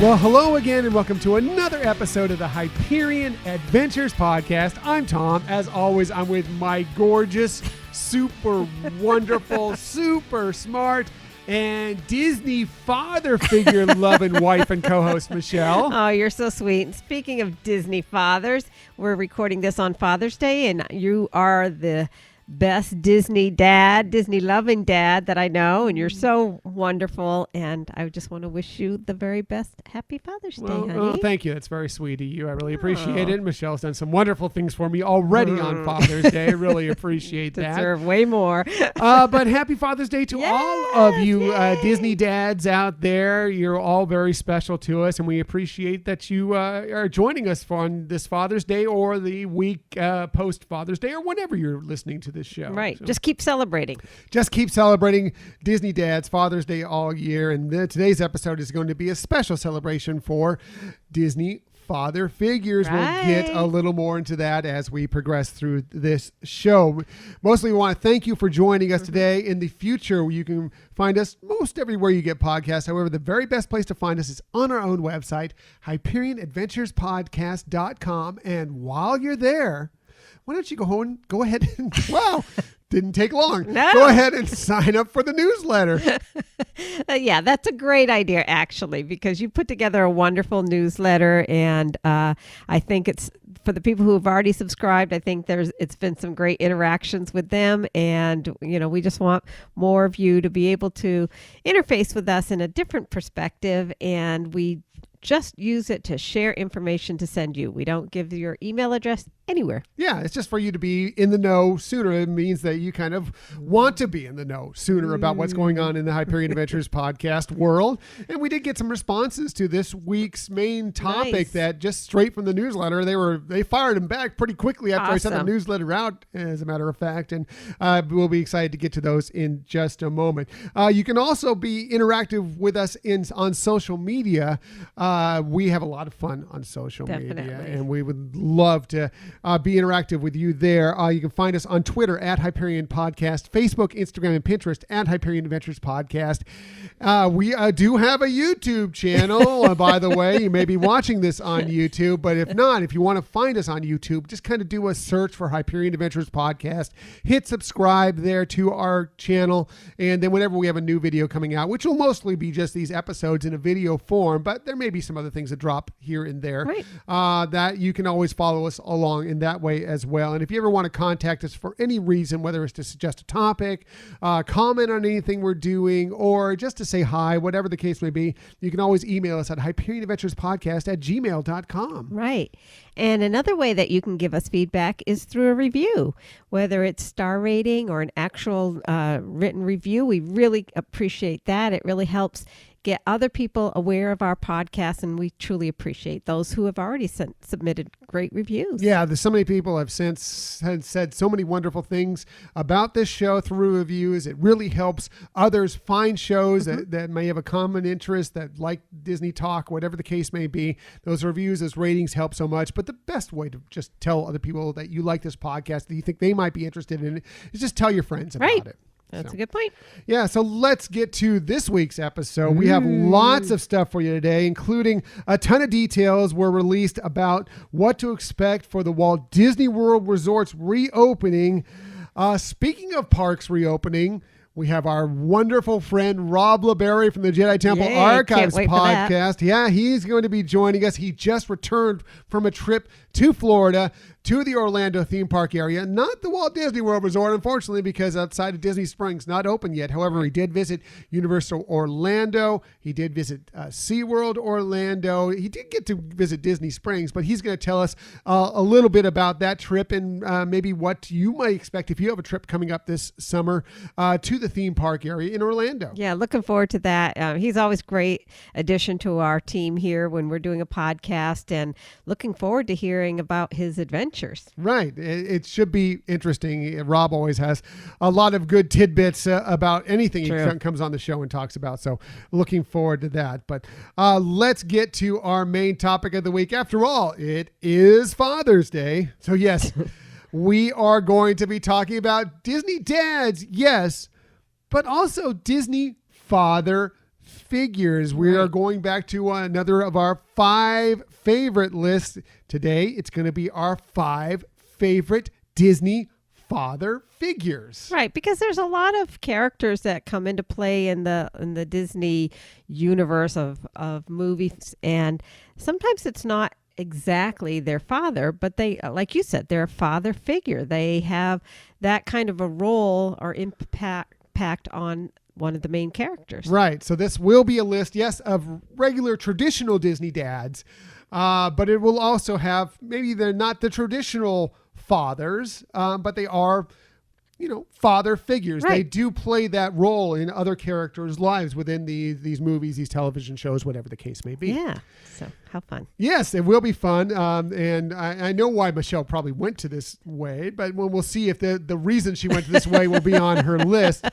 Well, hello again, and welcome to another episode of the Hyperion Adventures Podcast. I'm Tom. As always, I'm with my gorgeous, super wonderful, super smart, and Disney father figure loving wife and co-host, Michelle. Oh, you're so sweet. And speaking of Disney fathers, we're recording this on Father's Day, and you are the best Disney dad, Disney loving dad that I know, and you're so wonderful, and I just want to wish you the very best. Happy Father's Day, honey. Oh, thank you. That's very sweet of you. I really appreciate it. Michelle's done some wonderful things for me already on Father's Day. I really appreciate that. Deserve way more. But happy Father's Day to all of you Disney dads out there. You're all very special to us, and we appreciate that you are joining us on this Father's Day or the week post Father's Day or whenever you're listening to this show. Right. So Just keep celebrating. Just keep celebrating Disney dads Father's Day all year. And today's episode is going to be a special celebration for Disney father figures. Right. We'll get a little more into that as we progress through this show. Mostly we want to thank you for joining us today. In the future, you can find us most everywhere you get podcasts. However, the very best place to find us is on our own website, HyperionAdventuresPodcast.com. And while you're there, why don't you go ahead and, wow, didn't take long. No. Go ahead and sign up for the newsletter. Yeah, that's a great idea, actually, because you put together a wonderful newsletter, and I think it's for the people who have already subscribed. I think it's been some great interactions with them, and we just want more of you to be able to interface with us in a different perspective, and we just use it to share information to send you. We don't give your email address anywhere. Yeah, it's just for you to be in the know sooner. It means that you kind of want to be in the know sooner about what's going on in the Hyperion Adventures podcast world. And we did get some responses to this week's main topic that just straight from the newsletter, they fired them back pretty quickly after I sent the newsletter out, as a matter of fact. And we'll be excited to get to those in just a moment. You can also be interactive with us on social media. We have a lot of fun on social media, and we would love to be interactive with you there. You can find us on Twitter at Hyperion Podcast, Facebook, Instagram, and Pinterest at Hyperion Adventures Podcast. We do have a YouTube channel, by the way. You may be watching this on YouTube, but if not, if you want to find us on YouTube, just kind of do a search for Hyperion Adventures Podcast. Hit subscribe there to our channel, and then whenever we have a new video coming out, which will mostly be just these episodes in a video form, but there may be some other things that drop here and there, that you can always follow us along in that way as well. And if you ever want to contact us for any reason, whether it's to suggest a topic, comment on anything we're doing, or just to say hi, whatever the case may be, you can always email us at HyperionAdventuresPodcast@gmail.com. Right. And another way that you can give us feedback is through a review, whether it's star rating or an actual written review. We really appreciate that. It really helps get other people aware of our podcast, and we truly appreciate those who have already submitted great reviews. Yeah, there's so many people have said so many wonderful things about this show through reviews. It really helps others find shows that may have a common interest, that like Disney talk, whatever the case may be. Those reviews, those ratings help so much. But the best way to just tell other people that you like this podcast, that you think they might be interested in it, is just tell your friends about it. That's a good point. Yeah, so let's get to this week's episode. We have lots of stuff for you today, including a ton of details were released about what to expect for the Walt Disney World Resorts reopening. Speaking of parks reopening, we have our wonderful friend Rob LaBarre from the Jedi Temple Archives Podcast. Yeah, he's going to be joining us. He just returned from a trip to Florida, to the Orlando theme park area, not the Walt Disney World Resort, unfortunately, because outside of Disney Springs, not open yet. However, he did visit Universal Orlando. He did visit SeaWorld Orlando. He did get to visit Disney Springs, but he's going to tell us a little bit about that trip and maybe what you might expect if you have a trip coming up this summer to the theme park area in Orlando. Yeah, looking forward to that. He's always great addition to our team here when we're doing a podcast, and looking forward to hearing about his adventures. Right. It should be interesting. Rob always has a lot of good tidbits about anything he comes on the show and talks about. So looking forward to that. But let's get to our main topic of the week. After all, it is Father's Day. So yes, we are going to be talking about Disney dads, yes, but also Disney father figures. We are going back to another of our 5 favorite lists. Today, it's going to be our 5 favorite Disney father figures. Right, because there's a lot of characters that come into play in the Disney universe of movies, and sometimes it's not exactly their father, but they, like you said, they're a father figure. They have that kind of a role or impact on one of the main characters. Right. So this will be a list, yes, of regular traditional Disney dads, but it will also have, maybe they're not the traditional fathers, but they are, father figures. Right. They do play that role in other characters' lives within these movies, these television shows, whatever the case may be. Yeah. So how fun. Yes, it will be fun. And I know why Michelle probably went to this way, but we'll see if the reason she went to this way will be on her list.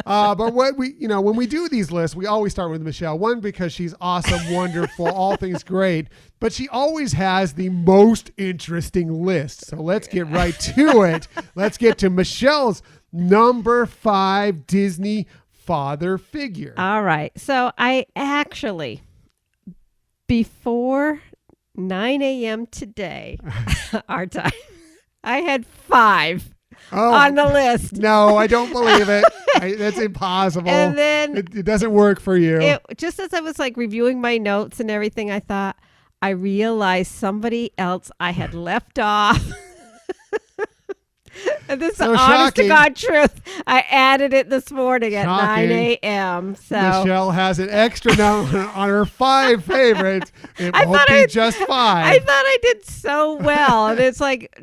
But what when we do these lists, we always start with Michelle. One, because she's awesome, wonderful, all things great, but she always has the most interesting list. So let's get right to it. Let's get to Michelle's number 5 Disney father figure. All right. So I actually, before 9 a.m. today, our time, I had 5 on the list. No, I don't believe it. That's impossible. And then it doesn't work for you. Just as I was reviewing my notes and everything, I realized somebody else I had left off. And this is the honest to God truth. I added it this morning at 9 a.m. So Michelle has an extra number on her 5 favorites. It won't be just 5. I thought I did so well. And it's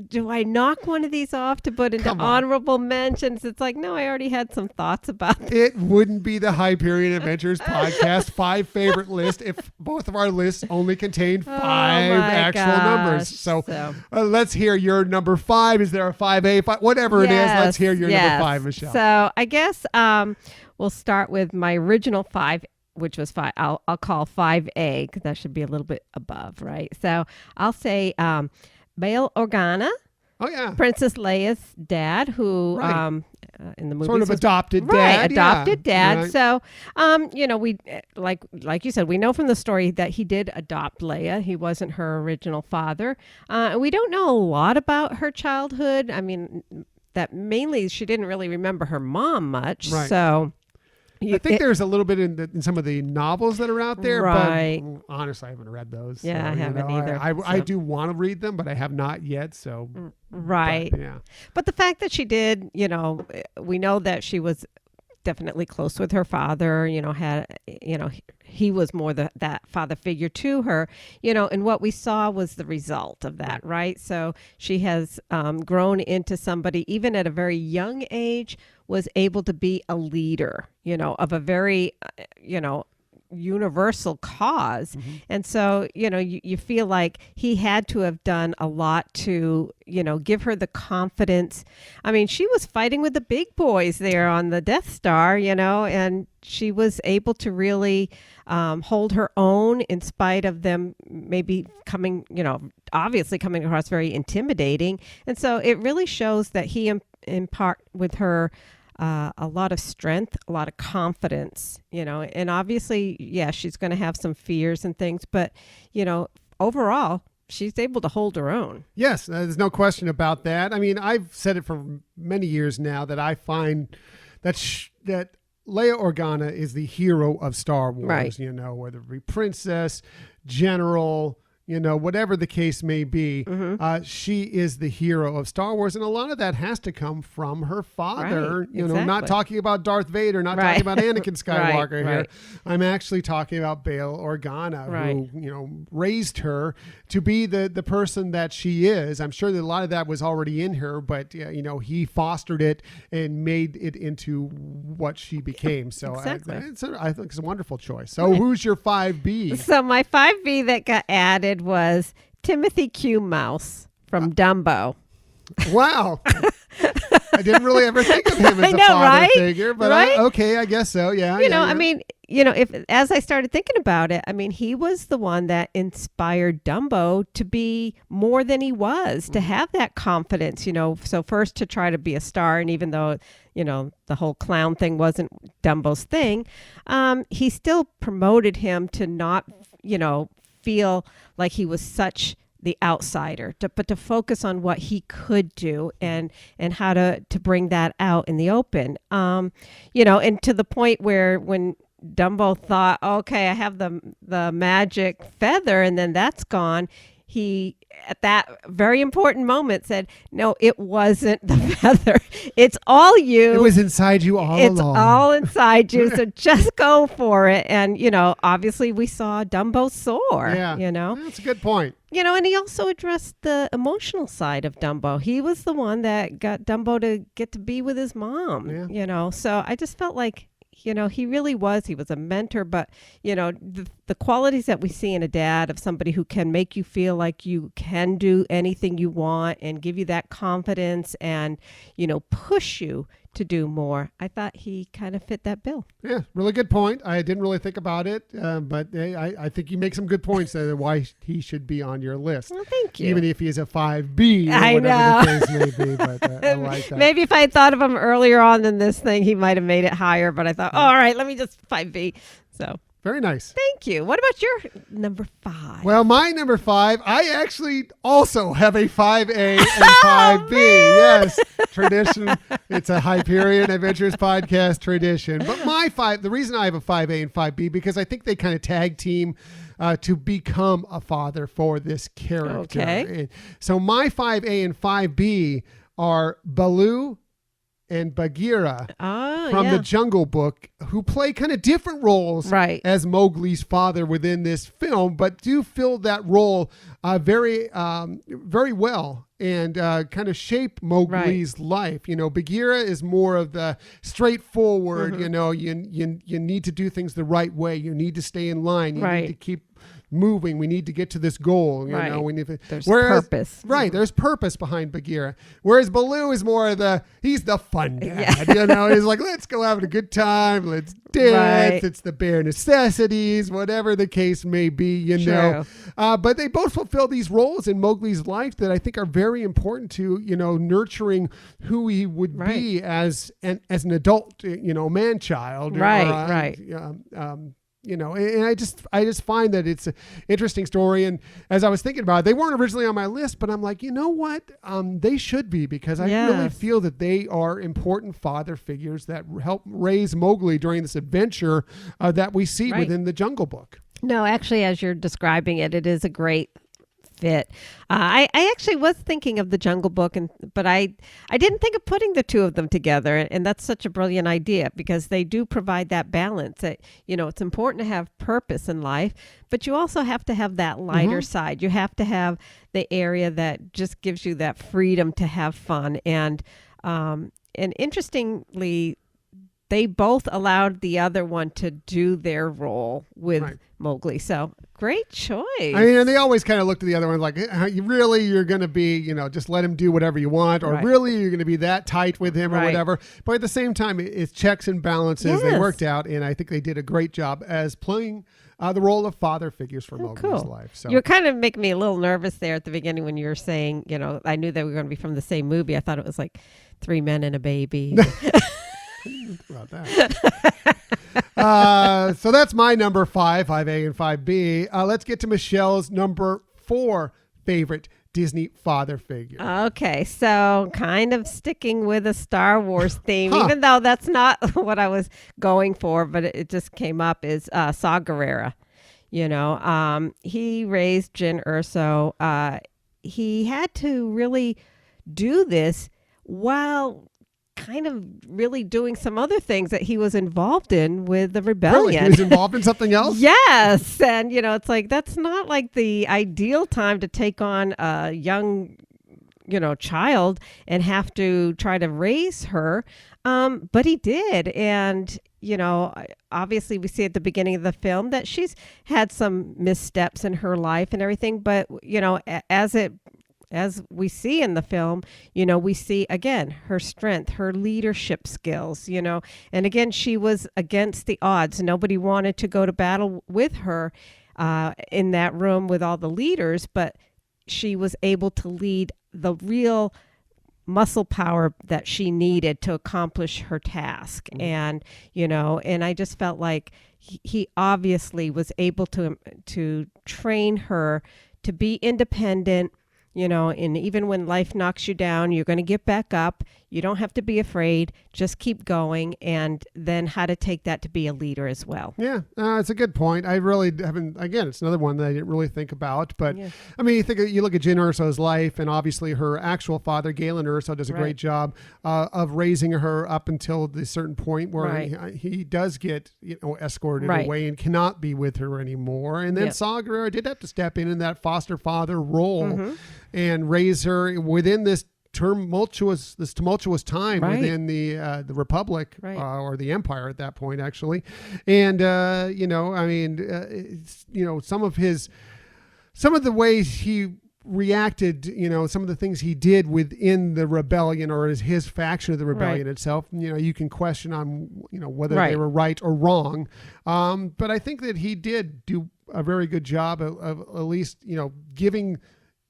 do I knock one of these off to put into honorable mentions? It's no, I already had some thoughts about it. It wouldn't be the Hyperion Adventures podcast 5 favorite list if both of our lists only contained 5 actual numbers. So let's hear your number 5. Is there a 5A? Whatever it is, let's hear your number 5, Michelle. So I guess we'll start with my original 5, which was 5. I'll call 5A because that should be a little bit above, right? So I'll say Bail Organa. Oh yeah, Princess Leia's dad, who in the movie sort of adopted dad, right? Adopted dad. Right. So, we like you said, we know from the story that he did adopt Leia. He wasn't her original father. We don't know a lot about her childhood. I mean, that mainly she didn't really remember her mom much. Right. So. I think there's a little bit in some of the novels that are out there, right. But honestly, I haven't read those. Yeah, I haven't either. I do want to read them, but I have not yet. So right, but, yeah. But the fact that she did, we know that she was definitely close with her father. He was more that father figure to her. And what we saw was the result of that, right? So she has grown into somebody, even at a very young age, was able to be a leader, of a very, universal cause. Mm-hmm. And so, you feel like he had to have done a lot to, give her the confidence. I mean, she was fighting with the big boys there on the Death Star, and she was able to really hold her own in spite of them maybe coming, obviously coming across very intimidating. And so it really shows that he impart with her a lot of strength, a lot of confidence, and obviously, she's going to have some fears and things, but, overall, she's able to hold her own. Yes, there's no question about that. I mean, I've said it for many years now that I find that that Leia Organa is the hero of Star Wars, right. Whether it be princess, general, whatever the case may be, mm-hmm. She is the hero of Star Wars. And a lot of that has to come from her father, right, exactly. Not talking about Darth Vader, not right. talking about Anakin Skywalker right, here. Right. I'm actually talking about Bail Organa, right. who, raised her to be the person that she is. I'm sure that a lot of that was already in her, but, he fostered it and made it into what she became. So exactly. I think it's a wonderful choice. So who's your 5B? So my 5B that got added was Timothy Q. Mouse from Dumbo. Wow. I didn't really ever think of him as a father figure, but right? okay, I guess so. Yeah. I mean, if as I started thinking about it, I mean, he was the one that inspired Dumbo to be more than he was, to have that confidence, so first to try to be a star. And even though, the whole clown thing wasn't Dumbo's thing, he still promoted him to not, feel like he was such the outsider, but to focus on what he could do and how to bring that out in the open. And to the point where when Dumbo thought, okay, I have the magic feather and then that's gone, he, at that very important moment, said, no, it wasn't the feather. It's all you. It was inside you all along. It's all inside you. So just go for it. And, obviously we saw Dumbo soar. Yeah. That's a good point. And he also addressed the emotional side of Dumbo. He was the one that got Dumbo to get to be with his mom, So I just felt like, he really was. He was a mentor, but, the qualities that we see in a dad of somebody who can make you feel like you can do anything you want and give you that confidence and, push you to do more. I thought he kind of fit that bill. Yeah, really good point. I didn't really think about it, but I think you make some good points there why he should be on your list. Well, thank you. Even if he's a 5B or I whatever know. the case may be, but I like that. Maybe if I had thought of him earlier on than this thing, he might have made it higher, but I thought, all right, let me just 5B. So very nice. thank you. What about your number 5? Well, my number 5, I actually also have a 5A and 5B. Man. Yes, tradition. It's a Hyperion Adventures podcast tradition. But my 5, the reason I have a 5A and 5B, because I think they kind of tag team to become a father for this character. Okay. And so my 5A and 5B are Baloo and Bagheera from the Jungle Book, who play kind of different roles as Mowgli's father within this film, but do fill that role very well and kind of shape Mowgli's life. Bagheera is more of the straightforward, you need to do things the right way. You need to stay in line. You need to keep moving. We need to get to this goal. We need to, there's purpose. Right. There's purpose behind Bagheera. Whereas Baloo is more of he's the fun dad. He's like, let's go have a good time. Let's dance. It's the bare necessities, whatever the case may be, But they both fulfill these roles in Mowgli's life that I think are very important to, nurturing who he would be as an adult, man-child. And I just find that it's an interesting story. And as I was thinking about it, they weren't originally on my list, but I'm like, you know what? They should be, because I really feel that they are important father figures that help raise Mowgli during this adventure that we see within the Jungle Book. No, actually, as you're describing it, it is a great fit. I actually was thinking of the Jungle Book, but I didn't think of putting the two of them together, and that's such a brilliant idea, because they do provide that balance. That it's important to have purpose in life, but you also have to have that lighter side. You have to have the area that just gives you that freedom to have fun, and interestingly, they both allowed the other one to do their role with Mowgli. So great choice. I mean, and they always kind of looked at the other one like, you're going to be, just let him do whatever you want, or really you're going to be that tight with him or whatever. But at the same time, it's checks and balances. They worked out, and I think they did a great job as playing the role of father figures for Mowgli's life. So you're kind of making me a little nervous there at the beginning when you were saying, I knew they were going to be from the same movie. I thought it was like 3 men and a baby. About that. So that's my number 5A and 5B. Let's get to Michelle's number 4 favorite Disney father figure. Okay, so kind of sticking with a Star Wars theme, even though that's not what I was going for, but it just came up, is Saw Gerrera. He raised Jyn Erso. He had to really do this while kind of really doing some other things that he was involved in with the rebellion. Really? He was involved in something else? Yes. And, it's like, that's not like the ideal time to take on a young, child and have to try to raise her. But he did. And, obviously we see at the beginning of the film that she's had some missteps in her life and everything. But, as it as we see in the film, we see again her strength, her leadership skills, and again, she was against the odds. Nobody wanted to go to battle with her in that room with all the leaders, but she was able to lead the real muscle power that she needed to accomplish her task. And, and I just felt like he obviously was able to train her to be independent, and even when life knocks you down, you're going to get back up. You don't have to be afraid. Just keep going. And then how to take that to be a leader as well. Yeah, it's a good point. I really haven't, again, it's another one that I didn't really think about. But I mean, you look at Jyn Erso's life, and obviously her actual father, Galen Erso, does a great job of raising her up until the certain point where he does get escorted away and cannot be with her anymore. And then Saw Gerrera did have to step in that foster father role and raise her within this tumultuous time within the Republic or the Empire at that point, actually. And some of the ways he reacted, some of the things he did within the rebellion or his faction of the rebellion itself, you can question on whether they were right or wrong, but I think that he did do a very good job of at least giving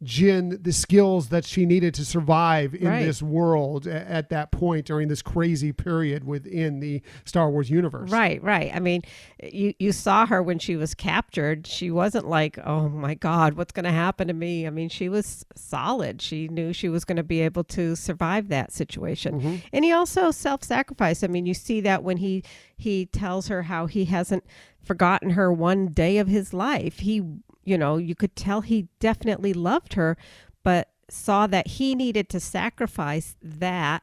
Jyn the skills that she needed to survive in this world at that point during this crazy period within the Star Wars universe. Right. I mean, you saw her when she was captured. She wasn't like, oh my God, what's going to happen to me? I mean, she was solid. She knew she was going to be able to survive that situation. And he also self-sacrificed. I mean, you see that when he tells her how he hasn't forgotten her one day of his life. You could tell he definitely loved her, but saw that he needed to sacrifice that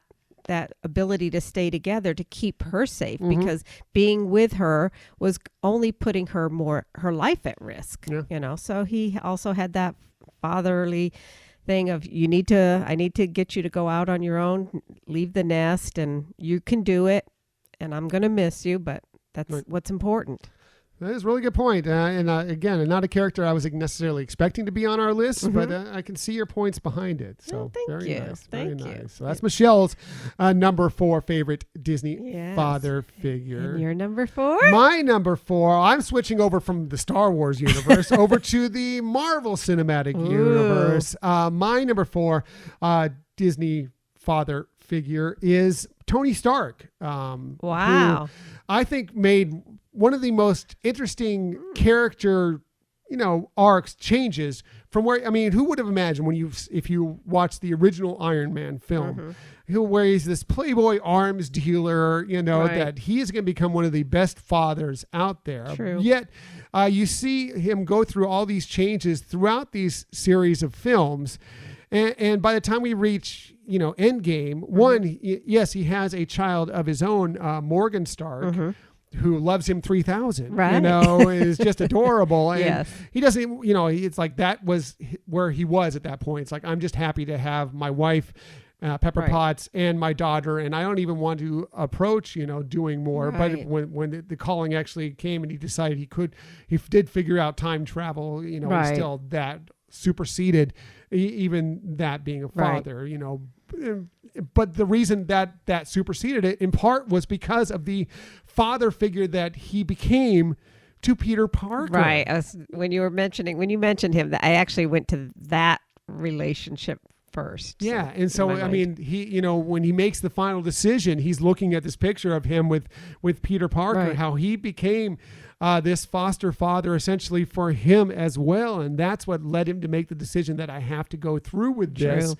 ability to stay together to keep her safe, because being with her was only putting her life at risk. So he also had that fatherly thing of I need to get you to go out on your own, leave the nest, and you can do it, and I'm going to miss you, but that's what's important. That is a really good point. Again, not a character I was necessarily expecting to be on our list, but I can see your points behind it. So thank you. Nice. Thank you. Nice. So that's Michelle's number 4 favorite Disney father figure. And your number 4? My number 4, I'm switching over from the Star Wars universe over to the Marvel Cinematic Universe. My number 4 Disney father figure is Tony Stark. Wow. Who I think made one of the most interesting character, arcs, changes from where, I mean, who would have imagined if you watch the original Iron Man film, where he's this playboy arms dealer, that he is going to become one of the best fathers out there. True. Yet you see him go through all these changes throughout these series of films. And by the time we reach, Endgame, one, yes, he has a child of his own, Morgan Stark, who loves him 3,000, is just adorable. And he doesn't, it's like that was where he was at that point. It's like, I'm just happy to have my wife, Pepper Potts, and my daughter, and I don't even want to approach, doing more. But when the calling actually came and he decided he did figure out time travel, and still that superseded even that being a father, but the reason that superseded it in part was because of the father figure that he became to Peter Parker. Right. When you mentioned him, I actually went to that relationship first. Yeah. And so, I mean, he, when he makes the final decision, he's looking at this picture of him with Peter Parker, how he became this foster father essentially for him as well. And that's what led him to make the decision that I have to go through with this.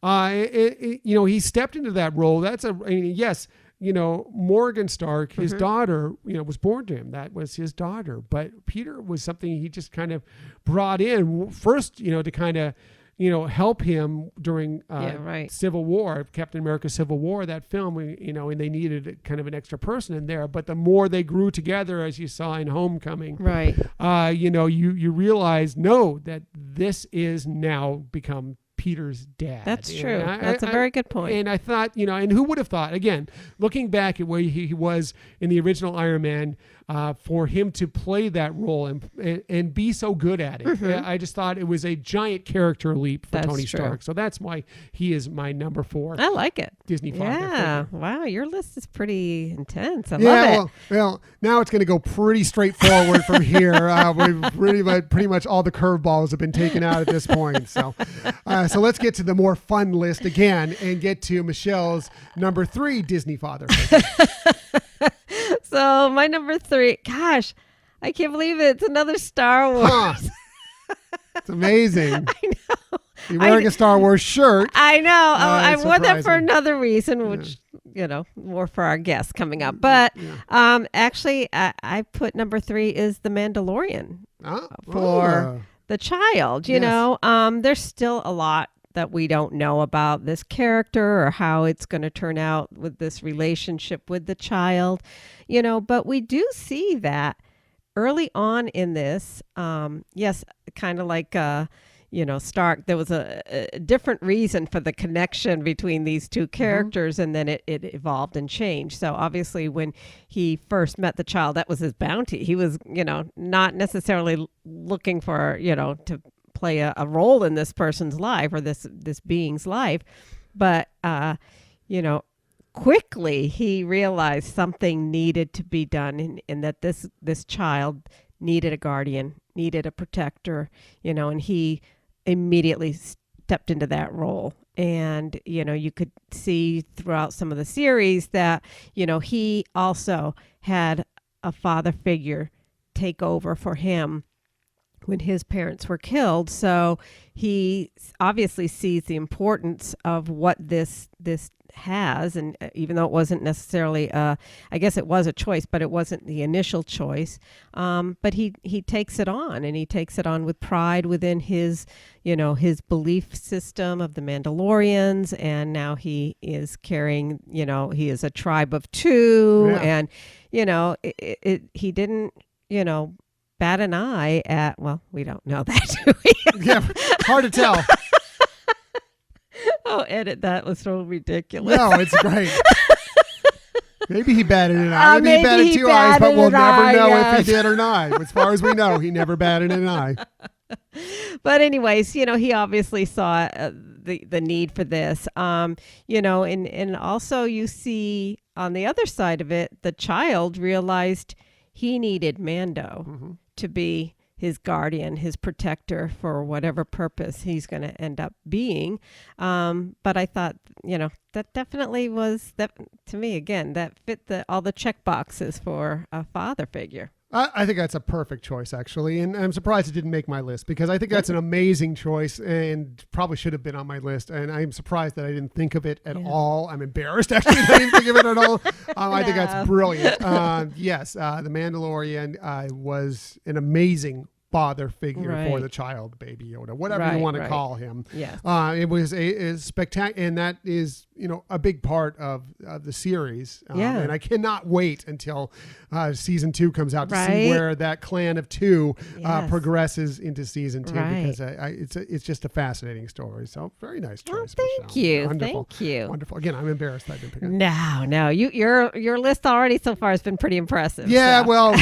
He stepped into that role. Morgan Stark, his daughter, was born to him. That was his daughter. But Peter was something he just kind of brought in first, to kind of, help him during Civil War, Captain America Civil War, that film, and they needed kind of an extra person in there. But the more they grew together, as you saw in Homecoming, you realize, that this is now become Peter's dad. That's true. That's a very good point. And I thought, and who would have thought, again, looking back at where he was in the original Iron Man, for him to play that role and be so good at it. Mm-hmm. I just thought it was a giant character leap for That's Tony true. Stark. So that's why he is my number 4 I like it. Disney father Yeah. figure. Wow. Your list is pretty intense. I love it. Well, now it's going to go pretty straightforward from here. We've pretty much all the curveballs have been taken out at this point. So let's get to the more fun list again and get to Michelle's number 3 Disney father figure. So my number 3, gosh, I can't believe it. It's another Star Wars. Huh. It's amazing. I know. You're wearing a Star Wars shirt. I know. I it's wore that for surprising. another reason, which, more for our guests coming up. But actually, I put number 3 is The Mandalorian for the child. You Yes. know, there's still a lot that we don't know about this character or how it's going to turn out with this relationship with the child, but we do see that early on in this, yes, kind of like, Stark, there was a different reason for the connection between these two characters, and then it evolved and changed. So obviously when he first met the child, that was his bounty. He was, not necessarily looking for, to play a role in this person's life or this being's life. But, quickly he realized something needed to be done and that this child needed a guardian, needed a protector, and he immediately stepped into that role. And, you could see throughout some of the series that, he also had a father figure take over for him when his parents were killed. So he obviously sees the importance of what this has, and even though it wasn't necessarily I guess it was a choice, but it wasn't the initial choice, but he takes it on, and he takes it on with pride within his his belief system of the Mandalorians. And now he is carrying, he is a tribe of 2, and he didn't bat an eye at, well, we don't know that, do we? Yeah, hard to tell. Oh, edit that. Was so ridiculous. No, it's great. Maybe he batted an eye. Maybe he batted he 2 eyes, but batted we'll an never eye, know yes. if he did or not. As far as we know, he never batted an eye. But anyways, he obviously saw the need for this, and also you see on the other side of it, the child realized he needed Mando to be his guardian, his protector for whatever purpose he's going to end up being. But I thought, that definitely was, that to me, again, that fit all the check boxes for a father figure. I think that's a perfect choice, actually. And I'm surprised it didn't make my list, because I think that's an amazing choice and probably should have been on my list. And I'm surprised that I didn't think of it at all. I'm embarrassed, actually, that I didn't think of it at all. I think that's brilliant. Yes, The Mandalorian was an amazing father figure for the child, Baby Yoda, whatever you want to call him. Yes. It was a spectacular, and that is, a big part of the series. And I cannot wait until season 2 comes out to see where that clan of 2 progresses into season 2, because it's just a fascinating story. So very nice choice. Thank you. Wonderful. Thank you. Wonderful. Again, I'm embarrassed that I didn't pick it. No, your list already so far has been pretty impressive. Yeah, so. well,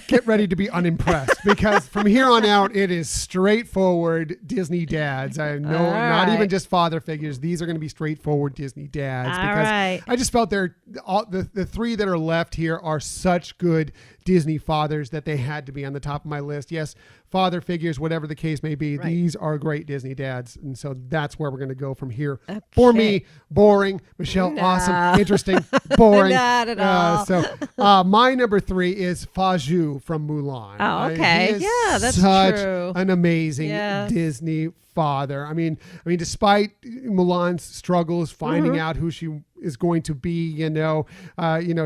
get ready to be unimpressed, because from here on out, it is straightforward Disney dads. I know, not even just father figures. These are going to be straightforward Disney dads, because I just felt the 3 that are left here are such good Disney fathers that they had to be on the top of my list. Yes, father figures, whatever the case may be, these are great Disney dads. And so that's where we're going to go from here. Okay. For me, boring. Michelle, awesome, interesting, boring. Not at all. So my number 3 is Faju from Mulan. Oh, okay. He is that's such true. an amazing Disney father. I mean, despite Mulan's struggles finding out who she is going to be,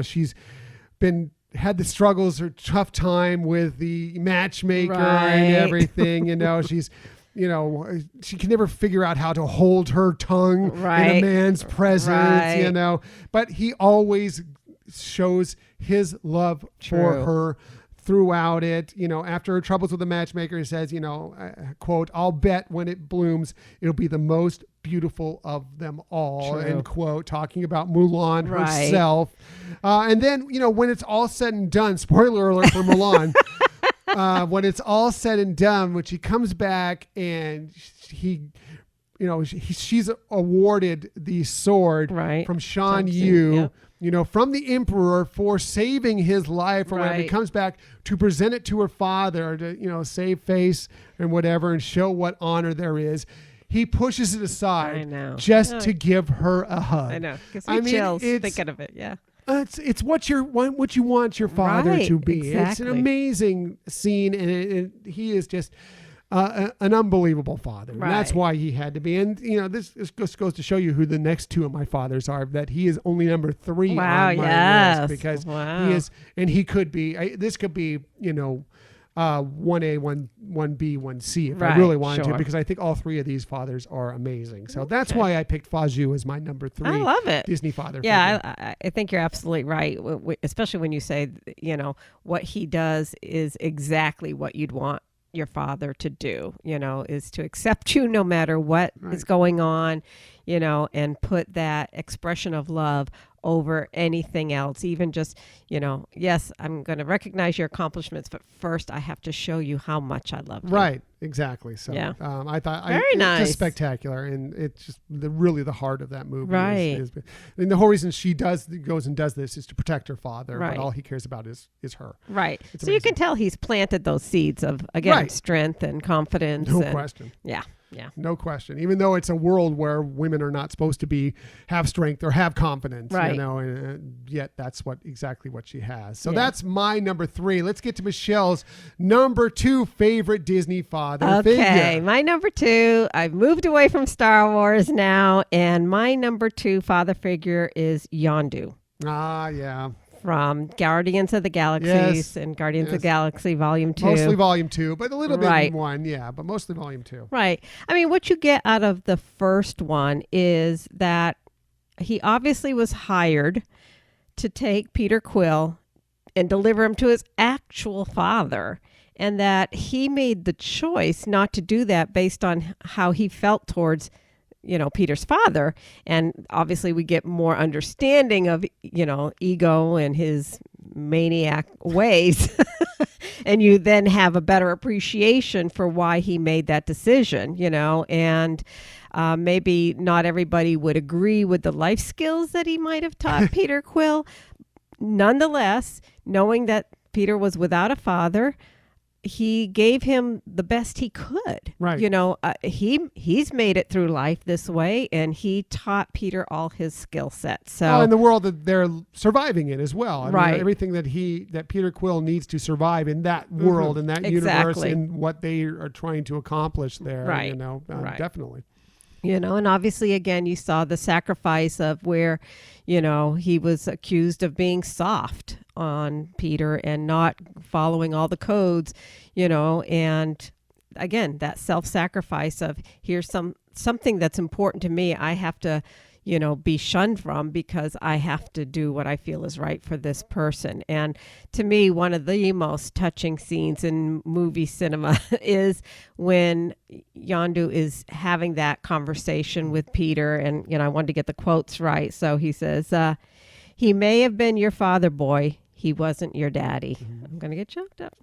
she's had the struggles or tough time with the matchmaker and everything. She's, she can never figure out how to hold her tongue in a man's presence, but he always shows his love for her throughout it. After her troubles with the matchmaker, he says, quote, "I'll bet when it blooms, it'll be the most beautiful of them all," True. end quote, talking about Mulan Right. herself. And then, when it's all said and done, spoiler alert for Mulan, when it's all said and done, when she comes back and she's awarded the sword Right. from Shan Shang Yu, Tsung, from the emperor for saving his life or whatever. He Right. comes back to present it to her father to, save face and whatever and show what honor there is. He pushes it I aside know. just Yeah. to give her a hug. I know. Gives me chills thinking of it. Yeah. It's what you want your father Right, to be. It's an exactly. amazing scene, and he is just an unbelievable father. And that's Right. why he had to be. And this just goes to show you who the next two of my fathers are. That he is only number 3 Wow, on my yes. list because Wow. he is, and he could be. This could be 1A, 1B, 1C if I Right, really wanted to, sure. because I think all 3 of these fathers are amazing. So that's why I picked Fa Zhu as my number 3. I love it. Disney father. Yeah, figure. I think you're absolutely right, especially when you say, what he does is exactly what you'd want your father to do, is to accept you no matter what is going on, and put that expression of love over anything else. Even just, yes, I'm going to recognize your accomplishments, but first I have to show you how much I love you. Right, exactly. So Yeah. I thought Very it's nice. just spectacular, and it's just really the heart of that movie. Right. The whole reason she goes and does this is to protect her father, Right. but all he cares about is her. Right. It's So you amazing. can tell he's planted those seeds of, again, Right. strength and confidence. No and, question. Yeah. Yeah. No question. Even though it's a world where women are not supposed to have strength or have confidence, Right. and yet that's exactly what she has. So Yeah. that's my number 3. Let's get to Michelle's number 2 favorite Disney father Okay, figure. my number 2, I've moved away from Star Wars now, and my number 2 father figure is Yondu Ah, yeah. from Guardians of the Galaxies Yes. and Guardians of Yes. the Galaxy Volume 2. Mostly volume 2, but a little bit Right. in 1, yeah, but mostly volume 2. Right. I mean, what you get out of the first one is that he obviously was hired to take Peter Quill and deliver him to his actual father, and that he made the choice not to do that based on how he felt towards Peter's father. And obviously we get more understanding of ego and his maniac ways and you then have a better appreciation for why he made that decision, and maybe not everybody would agree with the life skills that he might have taught Peter Quill. Nonetheless, knowing that Peter was without a father, he gave him the best he could. Right. He's made it through life this way, and he taught Peter all his skill sets. So in the world that they're surviving in as well. I mean, Right. everything that Peter Quill needs to survive in that world, in that universe, Exactly. and what they are trying to accomplish there. Right. Right. Definitely. and obviously, again, you saw the sacrifice of where, he was accused of being soft on Peter and not following all the codes, and again, that self-sacrifice of here's something that's important to me. I have to, be shunned from because I have to do what I feel is right for this person. And to me, one of the most touching scenes in movie cinema is when Yondu is having that conversation with Peter. And, I wanted to get the quotes right. So he says, he may have been your father, boy. He wasn't your daddy. I'm going to get choked up.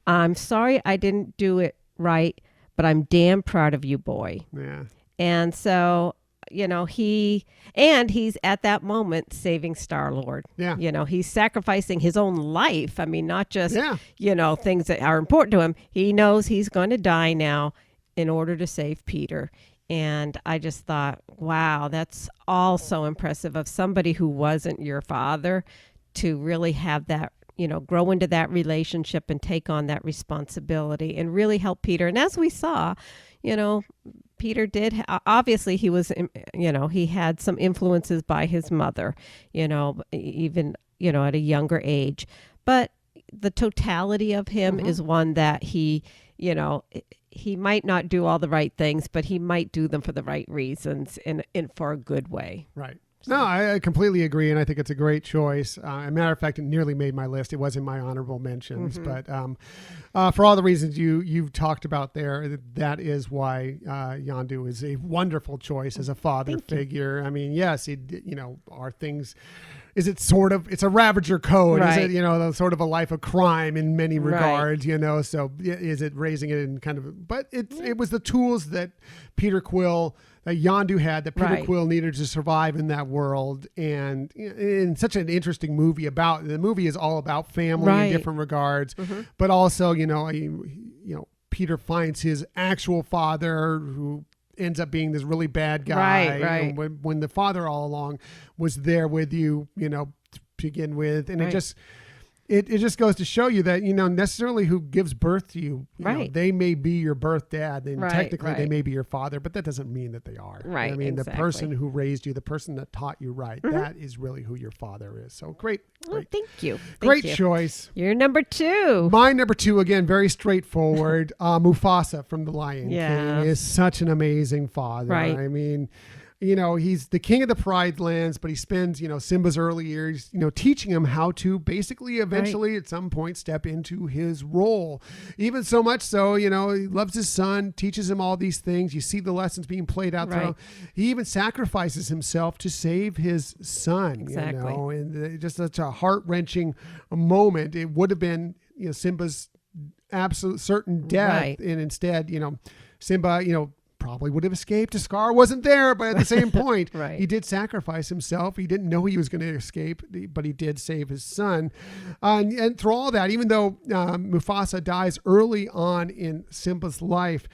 I'm sorry I didn't do it right, but I'm damn proud of you, boy. Yeah. And so, he's at that moment saving Star-Lord. Yeah. He's sacrificing his own life. I mean, not just, Yeah. things that are important to him. He knows he's going to die now in order to save Peter. And I just thought, wow, that's all so impressive of somebody who wasn't your father to really have that, grow into that relationship and take on that responsibility and really help Peter. And as we saw, Peter did, obviously he was, he had some influences by his mother, even, at a younger age. But the totality of him is one that he might not do all the right things, but he might do them for the right reasons and for a good way. Right. So. No, I completely agree, and I think it's a great choice. As a matter of fact, it nearly made my list. It was in my honorable mentions, but for all the reasons you've talked about there, that is why Yondu is a wonderful choice as a father figure. I mean, yes, are things. Is it sort of, it's a Ravager code, right. Is it, sort of a life of crime in many regards, so is it raising it in kind of, but it was the tools that Peter Quill, that Yondu had, that Peter Quill needed to survive in that world. And in such an interesting movie the movie is all about family in different regards, but also, Peter finds his actual father who ends up being this really bad guy. Right. And when the father all along was there with you, to begin with. And it just goes to show you that, necessarily who gives birth to you, they may be your birth dad, and technically they may be your father, but that doesn't mean that they are. Right. I mean, the person who raised you, the person that taught you that is really who your father is. So great. Well, thank you. Great choice. You're number 2. My number 2, again, very straightforward. Mufasa from The Lion King is such an amazing father. Right. I mean, he's the king of the Pride Lands, but he spends, Simba's early years, teaching him how to basically eventually at some point step into his role. Even so much so, he loves his son, teaches him all these things. You see the lessons being played out through. He even sacrifices himself to save his son, and just such a heart-wrenching moment. It would have been, Simba's absolute certain death. And instead, Simba, probably would have escaped. Scar wasn't there, but at the same point, he did sacrifice himself. He didn't know he was going to escape, but he did save his son. And through all that, even though Mufasa dies early on in Simba's life,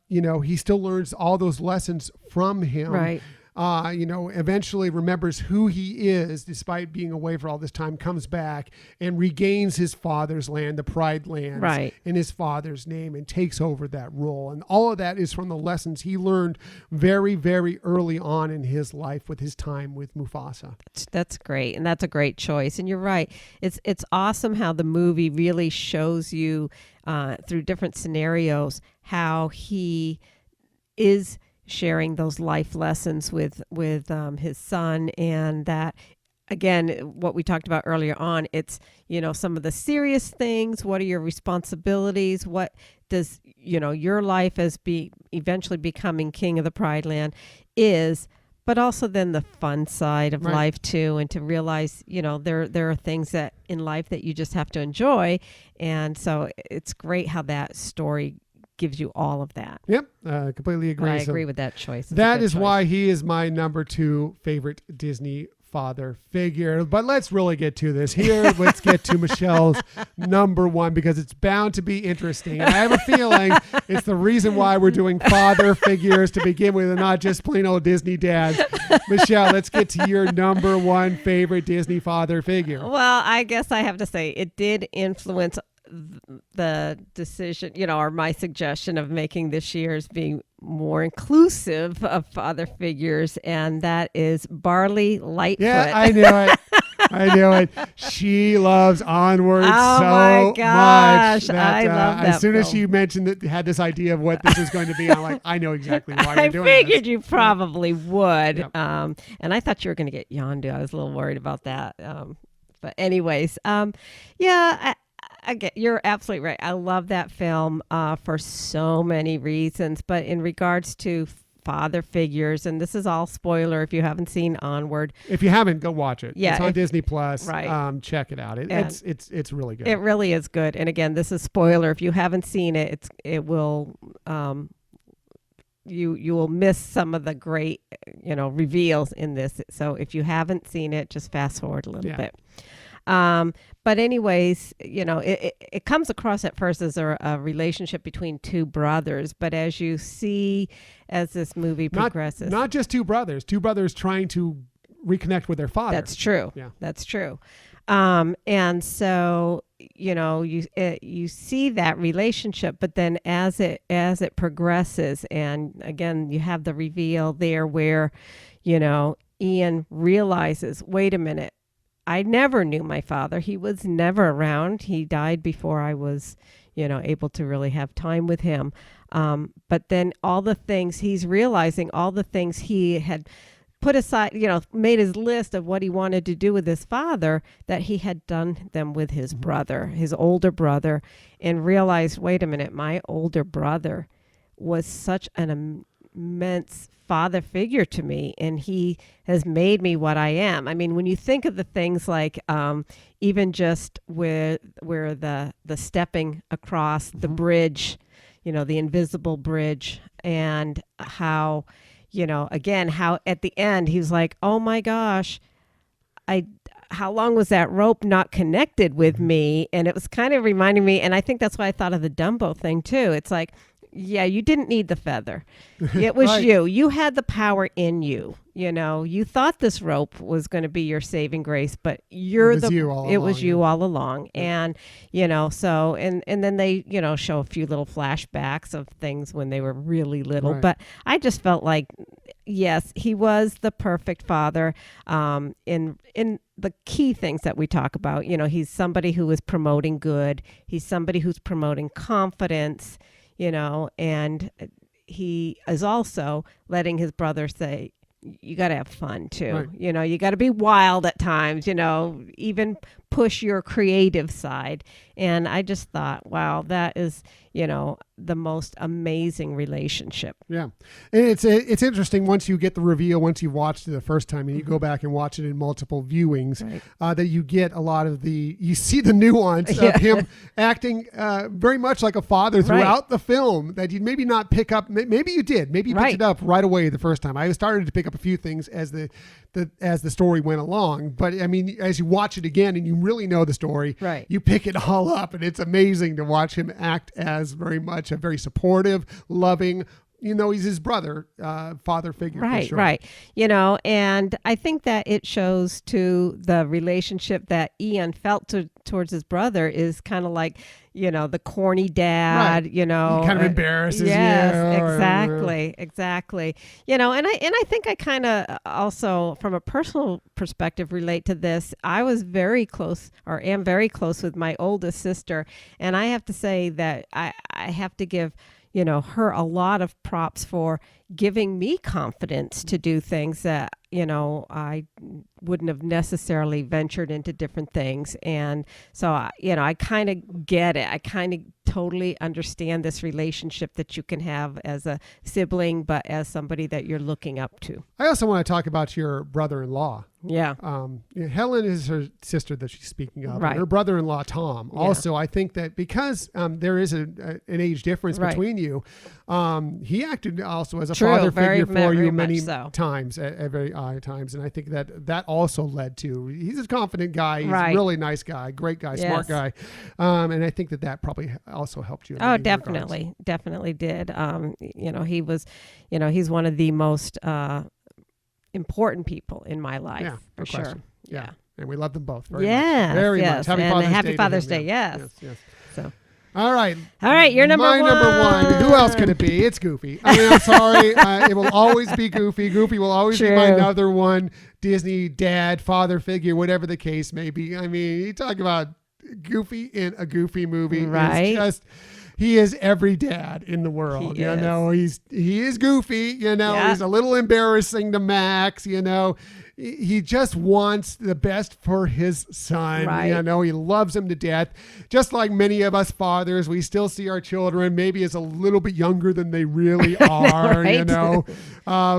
he still learns all those lessons from him. Right. Eventually remembers who he is despite being away for all this time, comes back and regains his father's land, the Pride Lands, in his father's name, and takes over that role. And all of that is from the lessons he learned very, very early on in his life with his time with Mufasa. That's great. And that's a great choice. And you're right. It's awesome how the movie really shows you through different scenarios how he is sharing those life lessons with his son, and that, again, what we talked about earlier on, it's, some of the serious things. What are your responsibilities? What does, your life as eventually becoming king of the Pride Land is, but also then the fun side of life too, and to realize, there are things that in life that you just have to enjoy. And so it's great how that story gives you all of that. Yep, completely agree. I agree with that choice. That is why he is my number 2 favorite Disney father figure. But let's really get to this here. Let's get to Michelle's number 1, because it's bound to be interesting. And I have a feeling it's the reason why we're doing father figures to begin with, and not just plain old Disney dads. Michelle, let's get to your number 1 favorite Disney father figure. Well, I guess I have to say it did influence the decision, or my suggestion of making this year's being more inclusive of father figures, and that is Barley Lightfoot. Yeah, I knew it. I knew it. She loves Onward so my gosh, much. I love that as soon as film. she mentioned that, had this idea of what this was going to be, I'm like, I know exactly why we're doing I figured this. you probably would. Yep. And I thought you were going to get Yondu. I was a little worried about that. But anyways, Again, you're absolutely right. I love that film for so many reasons. But in regards to father figures, and this is all spoiler if you haven't seen Onward. If you haven't, go watch it. Yeah, it's on Disney Plus. Right. Check it out. It's really good. It really is good. And again, this is spoiler. If you haven't seen it, it will you will miss some of the great reveals in this. So if you haven't seen it, just fast forward a little bit. But anyways, it comes across at first as a relationship between 2 brothers. But as you see, as this movie progresses, not just 2 brothers trying to reconnect with their father. That's true. Yeah, that's true. And so, you see that relationship, but then as it progresses, and again, you have the reveal there where, Ian realizes, wait a minute, I never knew my father. He was never around. He died before I was, able to really have time with him. But then all the things he's realizing, all the things he had put aside, made his list of what he wanted to do with his father, that he had done them with his brother, his older brother, and realized, wait a minute, my older brother was such an immense father figure to me, and he has made me what I am. I mean, when you think of the things like even just where the stepping across the bridge, the invisible bridge, and how, again, how at the end he's like, oh my gosh, how long was that rope not connected with me? And it was kind of reminding me, and I think that's why I thought of the Dumbo thing too. It's like, yeah, you didn't need the feather. It was Right. you. You had the power in you. You thought this rope was going to be your saving grace, but it was you all along. Yeah. And, so, and then they, show a few little flashbacks of things when they were really little, Right. but I just felt like, yes, he was the perfect father. In the key things that we talk about, he's somebody who is promoting good. He's somebody who's promoting confidence, and he is also letting his brother say, you got to have fun too. Right. You got to be wild at times, even push your creative side. And I just thought, wow, that is, the most amazing relationship. Yeah. And it's interesting once you get the reveal, once you've watched it the first time and you go back and watch it in multiple viewings, Right. that you get a lot of you see the nuance of him acting very much like a father throughout the film that you maybe not pick up. Maybe you did. Maybe you picked it up right away the first time. I started to pick up a few things as the story went along. But I mean, as you watch it again and you really know the story, Right. you pick it all up, and it's amazing to watch him act as very much a very supportive, loving, he's his brother, father figure. Right, for sure. right. And I think that it shows to the relationship that Ian felt towards his brother is kind of like, the corny dad, Right. He kind of embarrasses yes, you. exactly. And I think I kind of also, from a personal perspective, relate to this. I was very close, or am very close, with my oldest sister, and I have to say that I have to give her a lot of props for giving me confidence to do things that, I wouldn't have necessarily ventured into different things. And so, I kind of get it. I kind of totally understand this relationship that you can have as a sibling, but as somebody that you're looking up to. I also want to talk about your brother-in-law. Yeah. Helen is her sister that she's speaking of. Right. And her brother-in-law, Tom. Yeah. Also, I think that because there is an age difference Right. between you, he acted also as a True, father very, figure for very you much many so. times, at very times. And I think that also led to, he's a confident guy. He's Right. a really nice guy, great guy, smart Yes. guy. And I think that probably also helped you. In Oh, many regards. definitely did. He was, he's one of the most important people in my life, Yeah, for no sure. question. Yeah. And we love them both very Yes, much. Very yes. much. Happy And Father's happy Day. to Father's him, Day, yeah. yes. Yes. So, All right. you're number My one. number one. Who else could it be? It's Goofy. I mean, I'm sorry. It will always be Goofy. Goofy will always be my True. number one Disney dad, father figure, whatever the case may be. I mean, you talk about Goofy in a Goofy movie. Right. It's just, he is every dad in the world. He is. He is Goofy. Yeah. He's a little embarrassing to Max. He just wants the best for his son. Right. He loves him to death. Just like many of us fathers, we still see our children maybe as a little bit younger than they really are, Right.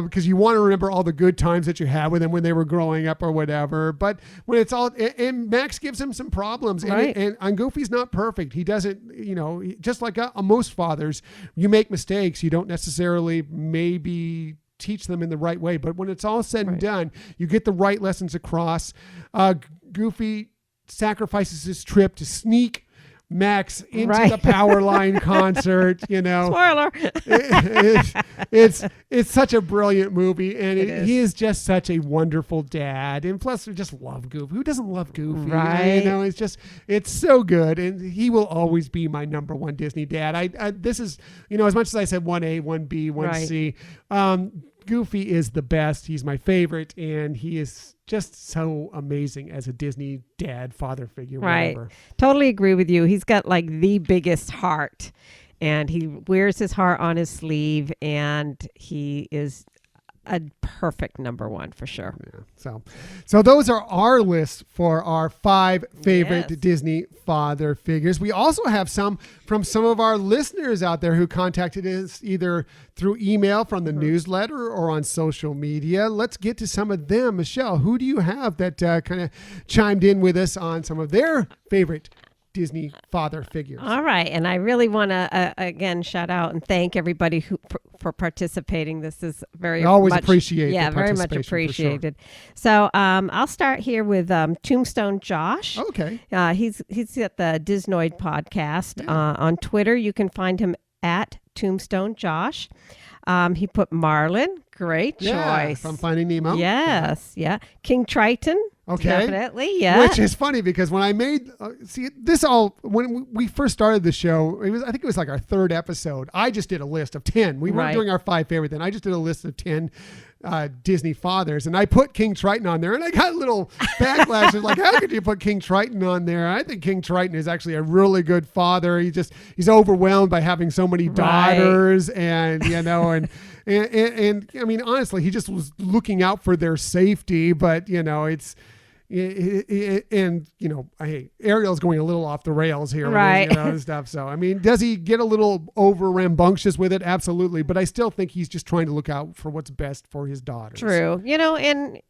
because you want to remember all the good times that you had with them when they were growing up or whatever. But when it's all, and Max gives him some problems. Right. And Goofy's not perfect. He doesn't, just like most fathers, you make mistakes. You don't necessarily maybe teach them in the right way, but when it's all said and Right. done, you get the right lessons across. Goofy sacrifices his trip to sneak Max into Right. the Powerline concert. Spoiler. It's such a brilliant movie, and It is. he is just such a wonderful dad. And plus, we just love Goofy. Who doesn't love Goofy? Right. It's so good, and he will always be my number one Disney dad. This is, as much as I said 1A, 1B, 1C, Goofy is the best. He's my favorite, and he is just so amazing as a Disney dad, father figure, Right. whatever. Totally agree with you. He's got like the biggest heart, and he wears his heart on his sleeve, and he is a perfect number one for sure. Yeah. So those are our lists for our 5 favorite Yes. Disney father figures. We also have some from some of our listeners out there who contacted us either through email from the newsletter or on social media. Let's get to some of them. Michelle, who do you have that kind of chimed in with us on some of their favorite Disney father figures? All right. And I really want to, again, shout out and thank everybody for participating. This is very always much, appreciate Yeah, the very much participation, for sure. appreciated. So I'll start here with Tombstone Josh. Okay. He's at the Disnoid podcast. On Twitter, you can find him at Tombstone Josh. He put Marlin. Great choice. From Finding Nemo. Yes. Yeah. King Triton. Okay. Definitely. Yeah. Which is funny because when I made, when we first started the show, I think it was like our 3rd episode. I just did a list of 10. We weren't doing our 5 favorite then. I just did a list of 10 Disney fathers, and I put King Triton on there, and I got a little backlash. It's like, how could you put King Triton on there? I think King Triton is actually a really good father. He's overwhelmed by having so many daughters, and and I mean, honestly, he just was looking out for their safety, but it's. Ariel's going a little off the rails here, right? And stuff. So, I mean, does he get a little over rambunctious with it? Absolutely, but I still think he's just trying to look out for what's best for his daughters. True, and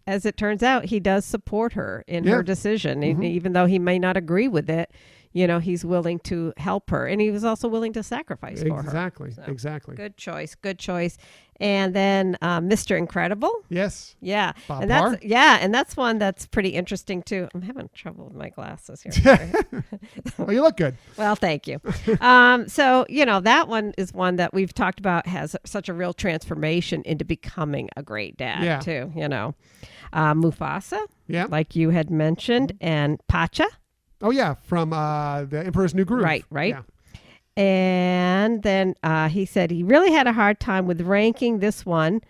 as it turns out, he does support her in her decision, even though he may not agree with it. He's willing to help her, and he was also willing to sacrifice for her. Exactly. Good choice. And then Mr. Incredible. Yes. Yeah. LaBarre? And that's one that's pretty interesting too. I'm having trouble with my glasses here. Well, you look good. Well, thank you. So, that one is one that we've talked about has such a real transformation into becoming a great dad too, Mufasa, like you had mentioned, and Pacha. Oh, yeah, from the Emperor's New Groove. Right. Yeah. And then he said he really had a hard time with ranking this one.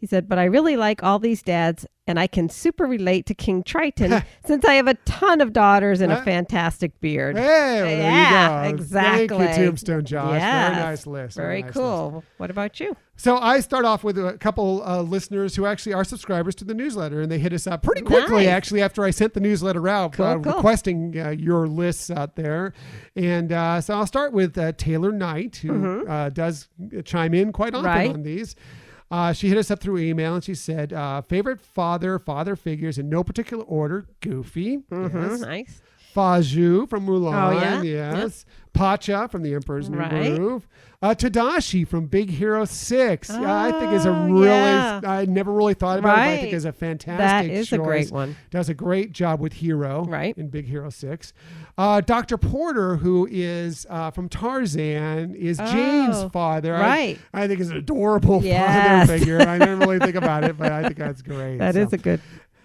He said, but I really like all these dads, and I can super relate to King Triton since I have a ton of daughters and a fantastic beard. Hey, well, there you go. Exactly. Thank you, Tombstone Josh. Yes. Very nice list. Very nice cool. list. What about you? So I start off with a couple listeners who actually are subscribers to the newsletter, and they hit us up pretty quickly, actually, after I sent the newsletter out, cool. requesting your lists out there. And so I'll start with Taylor Knight, who does chime in quite often on these. She hit us up through email, and she said, favorite father figures in no particular order, Goofy. Yes. Nice. Faju from Mulan. Oh, yeah? Yes. Pacha from the Emperor's New Groove. Tadashi from Big Hero 6. I think is a really, I never really thought about it, but I think is a fantastic choice. That is a great one. Does a great job with Hero in Big Hero 6. Dr. Porter, who is from Tarzan, is Jane's father. I think is an adorable father figure. I didn't really think about it, but I think that's great. That is a good.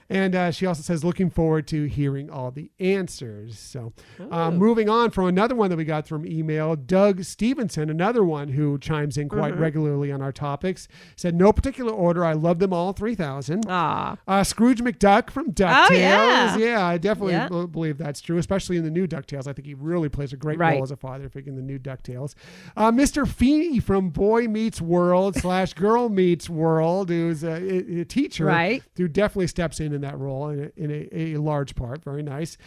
And she also says, looking forward to hearing all the answers. So moving on from another one that we got from email, Doug Stevenson, another one who chimes in quite regularly on our topics, said, no particular order. I love them all, 3,000. Scrooge McDuck from DuckTales. Oh, yeah, I definitely believe that's true, especially in the new DuckTales. I think he really plays a great role as a father figure in the new DuckTales. Mr. Feeney from Boy Meets World / Girl Meets World, who's a teacher who definitely steps in that role in a large part. Very nice.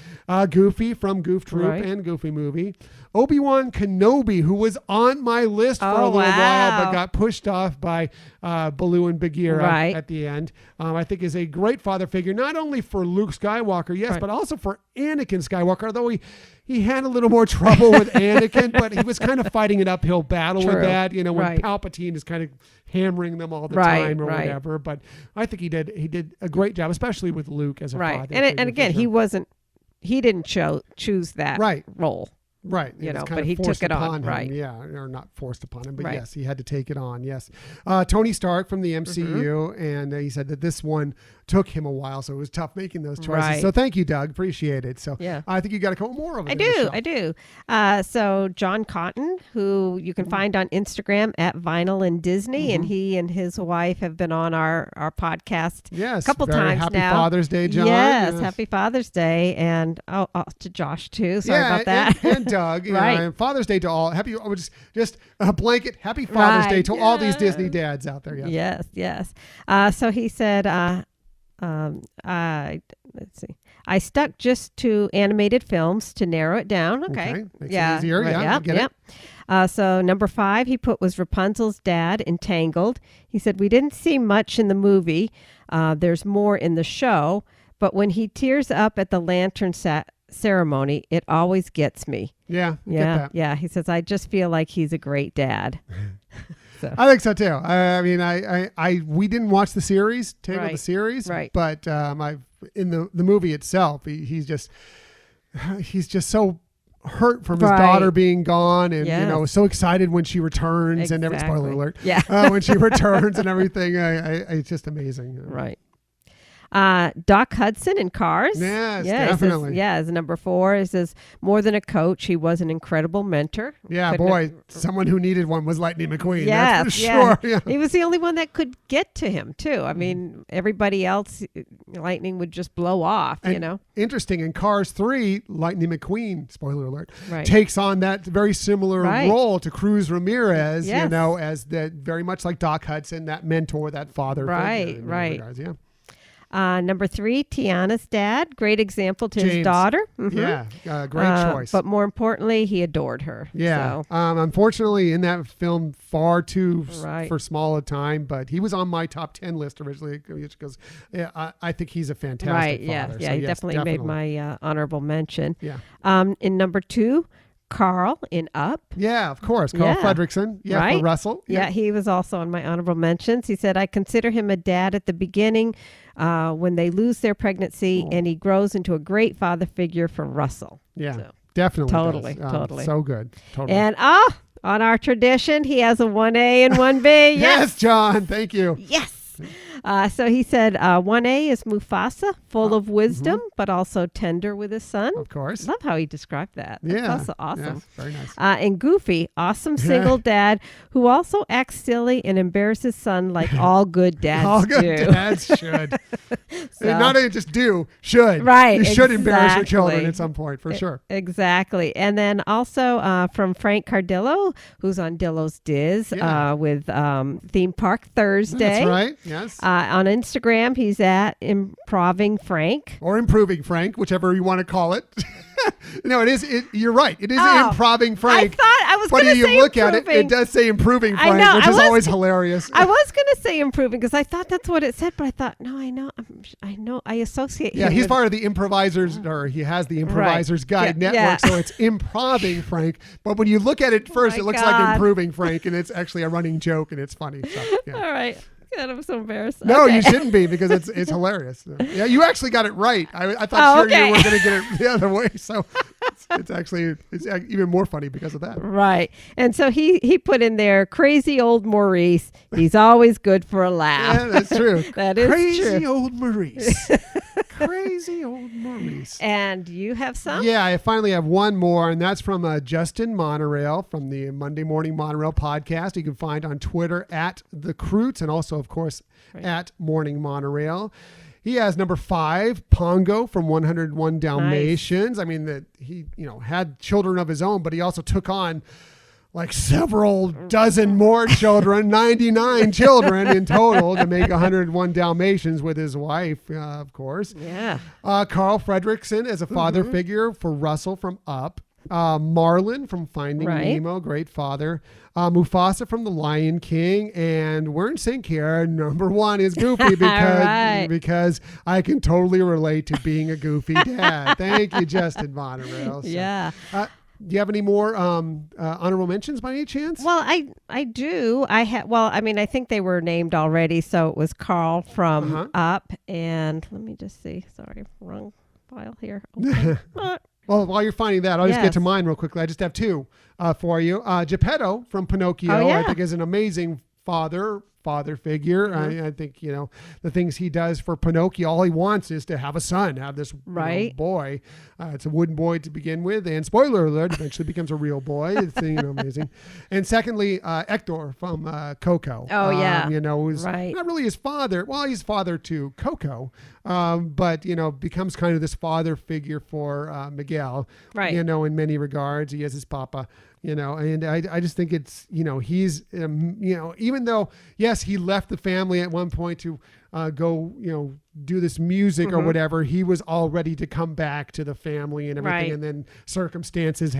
Goofy from Goof Troop and Goofy Movie. Obi-Wan Kenobi, who was on my list for a little while but got pushed off by Baloo and Bagheera at the end. I think is a great father figure, not only for Luke Skywalker, but also for Anakin Skywalker, although he had a little more trouble with Anakin, but he was kind of fighting an uphill battle with that, when Palpatine is kind of hammering them all the time or whatever. But I think he did a great job, especially with Luke as a father. And again, he didn't choose that role. Right. But he took it on. Him. Yeah. Or not forced upon him, but yes, he had to take it on. Yes. Tony Stark from the MCU. And he said that this one took him a while, so it was tough making those choices. So thank you, Doug. Appreciate it. So I think you got a couple more over there. I do. So John Cotton, who you can find on Instagram at Vinyl and Disney, and he and his wife have been on our podcast a couple times happy now. Happy Father's Day, John. Yes, happy Father's Day. And to Josh, too. Sorry about that. And Doug. Right. And Father's Day to all. Just a blanket. Happy Father's Day to all these Disney dads out there. Yeah. Yes. So he said, let's see. I stuck just to animated films to narrow it down. Okay. Makes it easier. Right. Yeah. Get it. So number 5 he put was Rapunzel's dad in Tangled. He said, we didn't see much in the movie. There's more in the show. But when he tears up at the lantern ceremony, it always gets me. Yeah. Yeah. He says, I just feel like he's a great dad. So. I think so too. I mean, we didn't watch the series, Tangled the series, right? But in the movie itself, he's just so hurt from his daughter being gone, and so excited when she returns, and every spoiler alert, when she returns and everything. It's just amazing, right? Doc Hudson in Cars. Yes, definitely. As number 4, it says, more than a coach, he was an incredible mentor. Yeah, someone who needed one was Lightning McQueen. That's for sure. Yeah. He was the only one that could get to him too. I mean, everybody else, Lightning would just blow off. And interesting, in Cars 3, Lightning McQueen, spoiler alert, takes on that very similar role to Cruz Ramirez. As that, very much like Doc Hudson, that mentor, that father. Right. Regards, yeah. Number 3, Tiana's dad. Great example to his daughter. Mm-hmm. Yeah, great choice. But more importantly, he adored her. Yeah. So. Unfortunately, in that film, far too for small a time, but he was on my top 10 list originally because I think he's a fantastic father. Yeah, he definitely made my honorable mention. Yeah. In number 2, Carl in Up. Yeah, of course. Carl Fredricksen. Yeah, for Russell. Yeah, he was also on my honorable mentions. He said, I consider him a dad at the beginning when they lose their pregnancy, and he grows into a great father figure for Russell. Yeah, definitely. Totally. So good. Totally. And on our tradition, he has a 1A and 1B. Yes, John. Thank you. Yes. So he said 1A is Mufasa, full of wisdom, but also tender with his son. Of course. Love how he described that. That's also awesome. Yes, very nice. And Goofy, awesome single dad who also acts silly and embarrasses son like all good dads all good do. Dads should. Not only just do, should. Right. You should embarrass your children at some point, for sure. Exactly. And then also from Frank Cardillo, who's on Dillo's Diz with Theme Park Thursday. That's right. Yes. On Instagram, he's at Improving Frank. Or Improving Frank, whichever you want to call it. No, it is. You're right. It is Improving Frank. I thought I was going to say you look improving. at it, it does say Improving Frank, which is always hilarious. I was going to say improving because I thought that's what it said, but I thought, no, I know. I associate him. Yeah, he's part of the Improvisers, or he has the Improvisers Guide Network, so it's Improving Frank. But when you look at it first, it looks like Improving Frank, and it's actually a running joke, and it's funny. So, yeah. All right. God, I'm so embarrassed. No, you shouldn't be because it's hilarious. Yeah, you actually got it right. I thought you were going to get it the other way. So it's even more funny because of that. Right. And so he put in there, crazy old Maurice. He's always good for a laugh. Yeah, that's true. That is crazy true. Crazy old Maurice. Crazy old Maurice. And you have some? Yeah, I finally have one more, and that's from Justin Monorail from the Monday Morning Monorail podcast. You can find on Twitter at The Croots, and also, of course, at Morning Monorail. He has number 5, Pongo from 101 Dalmatians. Nice. I mean, that he had children of his own, but he also took on like several dozen more children, 99 children in total, to make 101 Dalmatians with his wife, of course. Yeah. Carl Fredricksen as a father figure for Russell from Up. Marlin from Finding Nemo, great father. Mufasa from The Lion King. And we're in sync here. Number 1 is Goofy because I can totally relate to being a goofy dad. Thank you, Justin Monorail. So, yeah. Do you have any more honorable mentions by any chance? Well, I do. I think they were named already. So it was Carl from Up. And let me just see. Sorry, wrong file here. Okay. Well, while you're finding that, I'll just get to mine real quickly. I just have 2 for you. Geppetto from Pinocchio, I think, is an amazing father father figure. I think, the things he does for Pinocchio, all he wants is to have a son, have this boy. It's a wooden boy to begin with, and spoiler alert, eventually becomes a real boy. It's amazing. And secondly, Hector from Coco. Oh yeah, who's not really his father. Well, he's father to Coco, but becomes kind of this father figure for Miguel. Right. In many regards, he is his papa. And I just think it's, he's, even though, yes, he left the family at one point to go, do this music or whatever, he was all ready to come back to the family and everything. Right. And then circumstances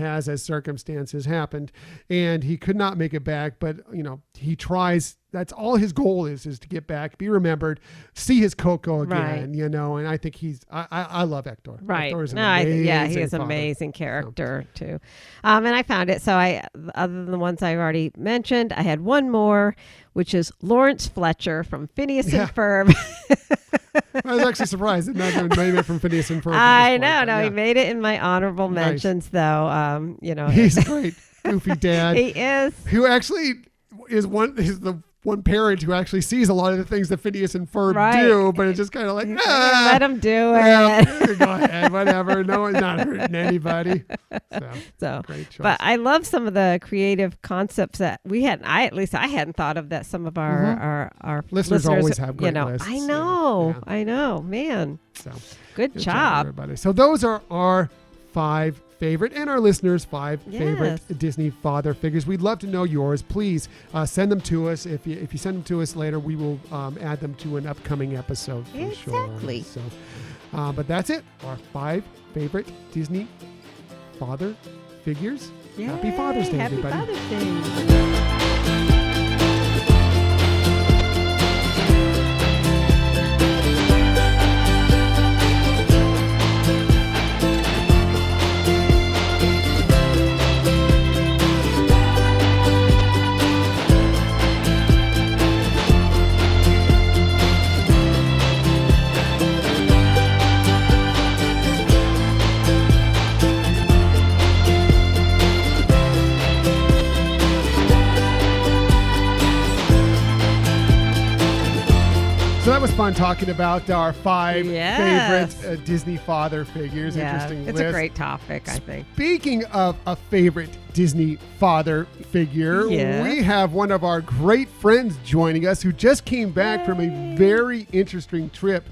happened, and he could not make it back. But, he tries. That's all his goal is to get back, be remembered, see his Coco again, and I think I love Hector. Right. Hector is he is an amazing character too. And I found it. So other than the ones I already mentioned, I had one more, which is Lawrence Fletcher from Phineas and Ferb. I was actually surprised that not made it from Phineas and Ferb. I know. He made it in my honorable mentions, though. He's a great, goofy dad. He is. Who actually is the one parent who actually sees a lot of the things that Phineas and Ferb do, but it's just kind of like, let him do it. Go ahead, whatever. No one's not hurting anybody. So great choice. But I love some of the creative concepts that we had. I hadn't thought of that. Some of our listeners always have great lists. I know, man. So good job, everybody. So those are our 5 favorite and our listeners' 5 favorite Disney father figures. We'd love to know yours. Please send them to us. If you send them to us later, we will add them to an upcoming episode for exactly. sure. So, but that's it. Our 5 favorite Disney father figures. Yay. Happy Father's Day, everybody. Happy Father's Day. So that was fun talking about our 5 favorite Disney father figures. Interesting list. It's a great topic, I think. Speaking of a favorite Disney father figure, we have one of our great friends joining us who just came back from a very interesting trip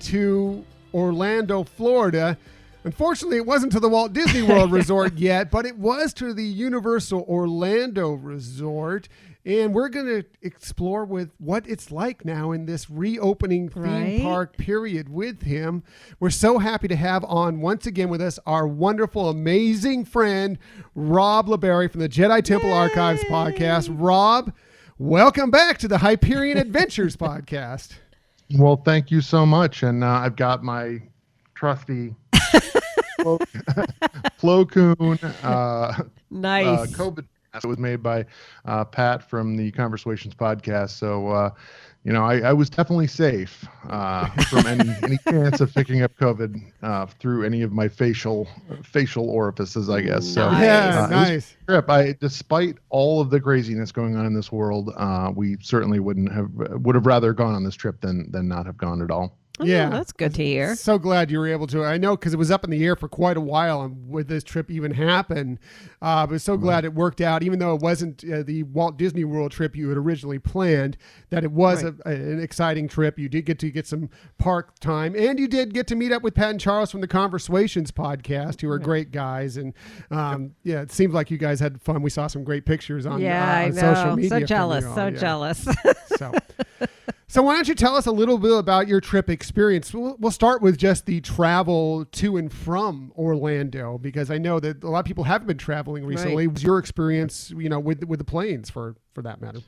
to Orlando, Florida. Unfortunately, it wasn't to the Walt Disney World Resort yet, but it was to the Universal Orlando Resort. And we're going to explore with what it's like now in this reopening theme park period with him. We're so happy to have on once again with us our wonderful, amazing friend, Rob LaBarre from the Jedi Temple Archives Podcast. Rob, welcome back to the Hyperion Adventures Podcast. Well, thank you so much. And I've got my trusty Plo Koon nice COVID. It was made by Pat from the Conversations podcast. So, I was definitely safe from any chance of picking up COVID through any of my facial orifices, I guess. So, nice. Trip. Despite all of the craziness going on in this world, we certainly would have rather gone on this trip than not have gone at all. Oh, that's good to hear. So glad you were able to. I know because it was up in the air for quite a while and with this trip even happen. But so glad it worked out, even though it wasn't the Walt Disney World trip you had originally planned, that it was an exciting trip. You did get to get some park time, and you did get to meet up with Pat and Charles from the Conversations podcast, who are great guys. And it seemed like you guys had fun. We saw some great pictures on social media. So jealous. So why don't you tell us a little bit about your trip experience? We'll start with just the travel to and from Orlando, because I know that a lot of people haven't been traveling recently. What was your experience, with the planes for that matter?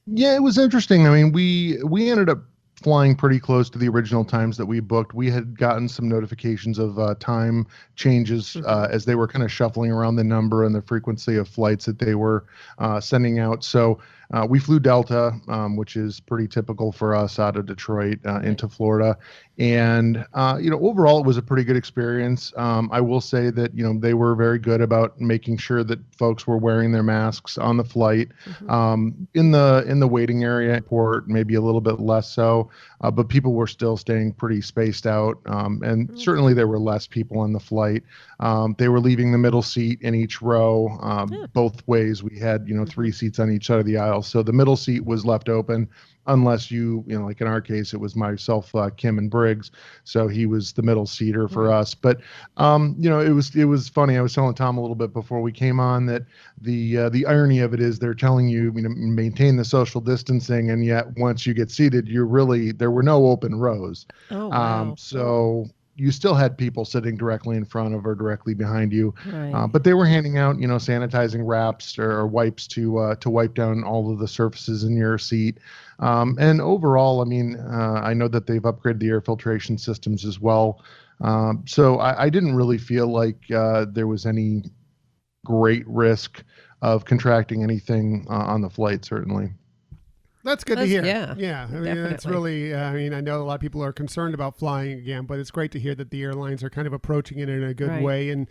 Yeah, it was interesting. I mean, we ended up flying pretty close to the original times that we booked. We had gotten some notifications of time changes as they were kind of shuffling around the number and the frequency of flights that they were sending out. So We flew Delta, which is pretty typical for us out of Detroit into Florida. And, overall, it was a pretty good experience. I will say that, they were very good about making sure that folks were wearing their masks on the flight. In the waiting area airport, maybe a little bit less so, but people were still staying pretty spaced out. And certainly there were less people on the flight. They were leaving the middle seat in each row, both ways. We had, 3 seats on each side of the aisle. So the middle seat was left open unless like in our case, it was myself, Kim and Briggs. So he was the middle seater for us. But, it was funny. I was telling Tom a little bit before we came on that the irony of it is they're telling you, maintain the social distancing. And yet once you get seated, there were no open rows. Oh, wow. So you still had people sitting directly in front of or directly behind you, Right. but they were handing out, sanitizing wraps or wipes to wipe down all of the surfaces in your seat. And overall, I know that they've upgraded the air filtration systems as well. So I didn't really feel like there was any great risk of contracting anything on the flight, certainly. That's good to hear. Yeah, Yeah. It's really, I know a lot of people are concerned about flying again, but it's great to hear that the airlines are kind of approaching it in a good way and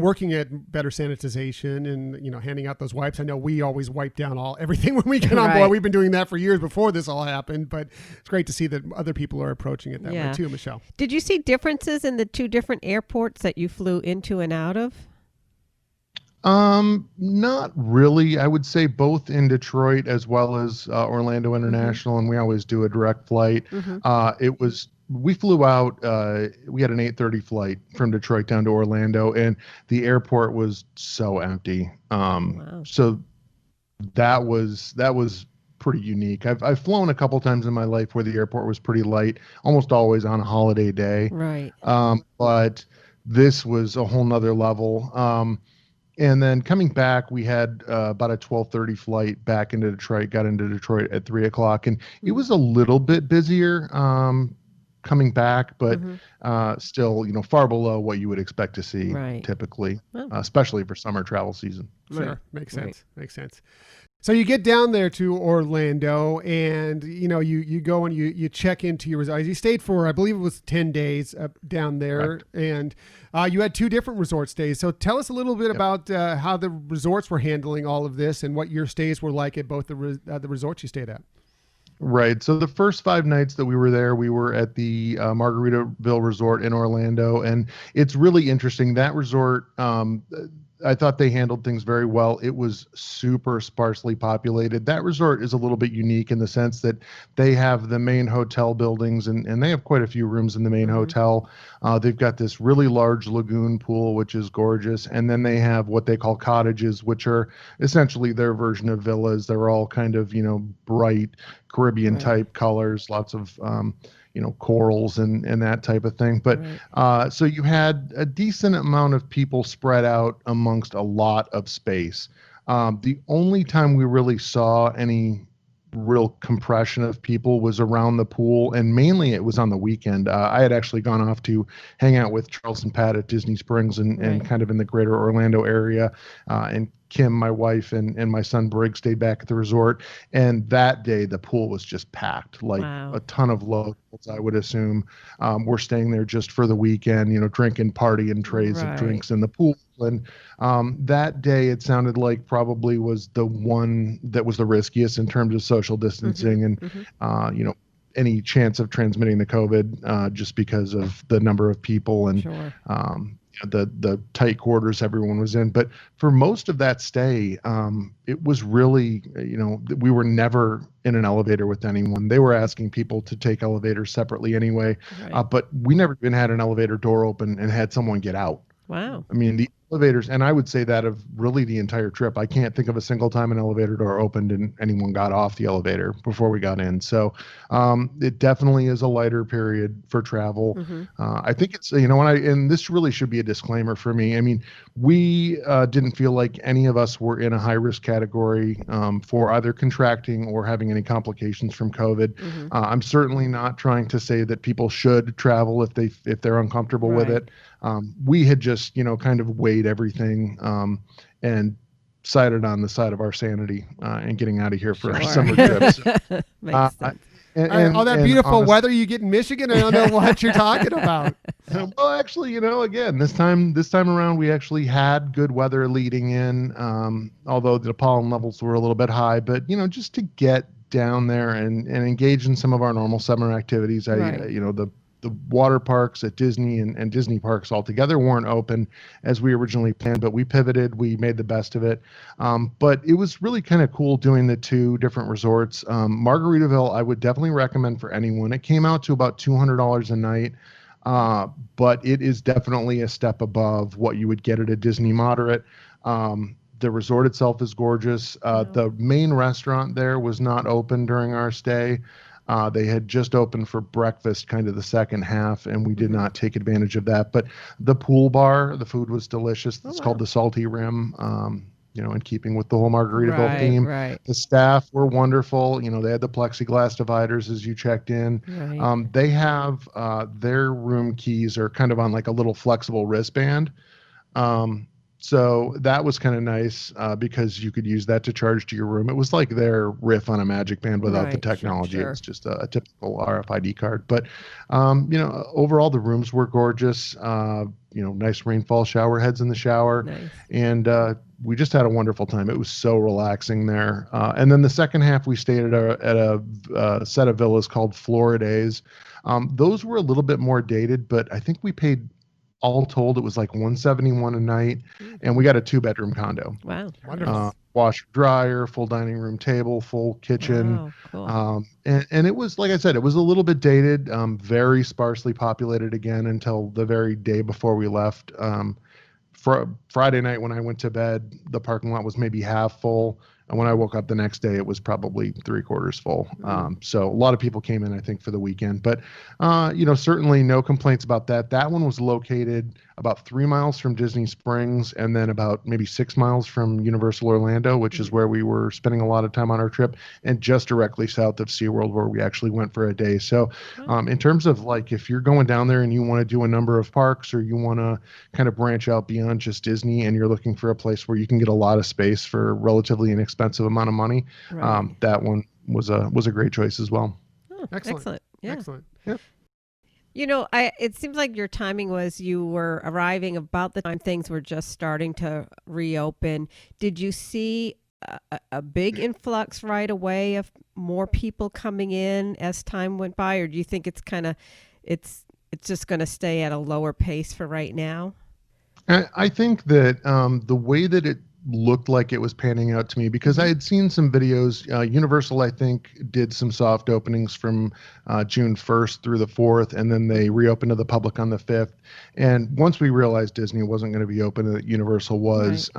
working at better sanitization and, handing out those wipes. I know we always wipe down everything when we get on board. We've been doing that for years before this all happened, but it's great to see that other people are approaching it that way too, Michelle. Did you see differences in the 2 different airports that you flew into and out of? Not really. I would say both in Detroit as well as Orlando International, and we always do a direct flight. We flew out, we had an 8:30 flight from Detroit down to Orlando, and the airport was so empty. So that was pretty unique. I've flown a couple times in my life where the airport was pretty light, almost always on a holiday day. Right. But this was a whole nother level. And then coming back, we had about a 12:30 flight back into Detroit, got into Detroit at 3:00. And it was a little bit busier coming back, but still, far below what you would expect to see typically, especially for summer travel season. Sure. Makes sense. Makes sense. So you get down there to Orlando and, you go and you check into your resort. You stayed for, I believe it was 10 days down there. Correct. And you had 2 different resort stays. So tell us a little bit about how the resorts were handling all of this and what your stays were like at both the resorts you stayed at. Right. So the first 5 nights that we were there, we were at the Margaritaville Resort in Orlando. And it's really interesting. That resort, I thought they handled things very well. It was super sparsely populated. That resort is a little bit unique in the sense that they have the main hotel buildings and they have quite a few rooms in the main hotel. They've got this really large lagoon pool, which is gorgeous. And then they have what they call cottages, which are essentially their version of villas. They're all kind of, bright Caribbean type colors, lots of, corals and that type of thing. But so you had a decent amount of people spread out amongst a lot of space. The only time we really saw any real compression of people was around the pool, and mainly it was on the weekend. I had actually gone off to hang out with Charles and Pat at Disney Springs and kind of in the greater Orlando area, and Kim, my wife, and my son Briggs stayed back at the resort. And that day, the pool was just packed, like a ton of locals, I would assume, were staying there just for the weekend, drinking, partying trays of drinks in the pool. And that day, it sounded like probably was the one that was the riskiest in terms of social distancing and, any chance of transmitting the COVID just because of the number of people and the tight quarters everyone was in. But for most of that stay, it was really, we were never in an elevator with anyone. They were asking people to take elevators separately anyway, but we never even had an elevator door open and had someone get out. Wow. I mean, the elevators, and I would say that of really the entire trip, I can't think of a single time an elevator door opened and anyone got off the elevator before we got in. So it definitely is a lighter period for travel. I think it's, and this really should be a disclaimer for me. I mean, we didn't feel like any of us were in a high risk category for either contracting or having any complications from COVID. I'm certainly not trying to say that people should travel if they're uncomfortable with it. We had just, kind of weighed everything and decided on the side of our sanity and getting out of here for our Sure. summer trips. Makes sense. All that beautiful weather you get in Michigan, I don't know what you're talking about. Well, actually, again, this time around, we actually had good weather leading in, although the pollen levels were a little bit high. But just to get down there and engage in some of our normal summer activities, Right. the water parks at Disney and Disney parks altogether weren't open as we originally planned, but we pivoted. We made the best of it. But it was really kind of cool doing the two different resorts. Margaritaville, I would definitely recommend for anyone. It came out to about $200 a night. But it is definitely a step above what you would get at a Disney moderate. The resort itself is gorgeous. The main restaurant there was not open during our stay. They had just opened for breakfast, kind of the second half, and we did not take advantage of that. But the pool bar, the food was delicious. It's called the Salty Rim. In keeping with the whole Margaritaville theme. Right. The staff were wonderful. They had the plexiglass dividers as you checked in. Right. They have their room keys are kind of on like a little flexible wristband. So that was kind of nice because you could use that to charge to your room. It was like their riff on a Magic Band without the technology. Sure. It's just a typical RFID card. But, overall, the rooms were gorgeous. Nice rainfall shower heads in the shower. Nice. And we just had a wonderful time. It was so relaxing there. And then the second half, we stayed at a set of villas called Floridays. Those were a little bit more dated, but I think we paid, all told, it was like $171 a night, and we got a 2-bedroom condo. Wow. Wonderful. Washer, dryer, full dining room table, full kitchen. Wow, cool. And it was, like I said, it was a little bit dated, very sparsely populated again until the very day before we left. Friday night when I went to bed, the parking lot was maybe half full. And when I woke up the next day, it was probably 3/4 full. So a lot of people came in, I think, for the weekend. But, certainly no complaints about that. That one was located about 3 miles from Disney Springs and then about maybe 6 miles from Universal Orlando, which is where we were spending a lot of time on our trip, and just directly south of SeaWorld, where we actually went for a day. So in terms of like if you're going down there and you want to do a number of parks or you want to kind of branch out beyond just Disney and you're looking for a place where you can get a lot of space for relatively inexpensive amount of money, that one was a great choice as well. Oh, Excellent. Yeah. Excellent. Yeah. It seems like your timing was you were arriving about the time things were just starting to reopen. Did you see a big influx right away of more people coming in as time went by, or do you think it's just going to stay at a lower pace for right now? I think that the way that it looked like it was panning out to me, because I had seen some videos. Universal, I think, did some soft openings from June 1st through the 4th, and then they reopened to the public on the 5th. And once we realized Disney wasn't going to be open, that Universal was,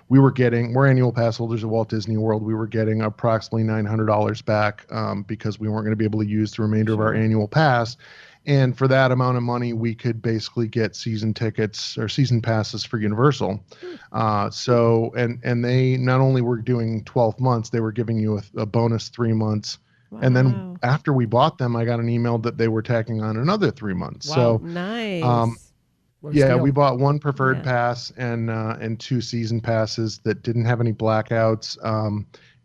we're annual pass holders at Walt Disney World. We were getting approximately $900 back because we weren't going to be able to use the remainder of our annual pass. And for that amount of money, we could basically get season tickets or season passes for Universal. And they not only were doing 12 months, they were giving you a bonus 3 months. Wow. And then after we bought them, I got an email that they were tacking on another 3 months. Wow, so nice. We bought one preferred pass and 2 season passes that didn't have any blackouts.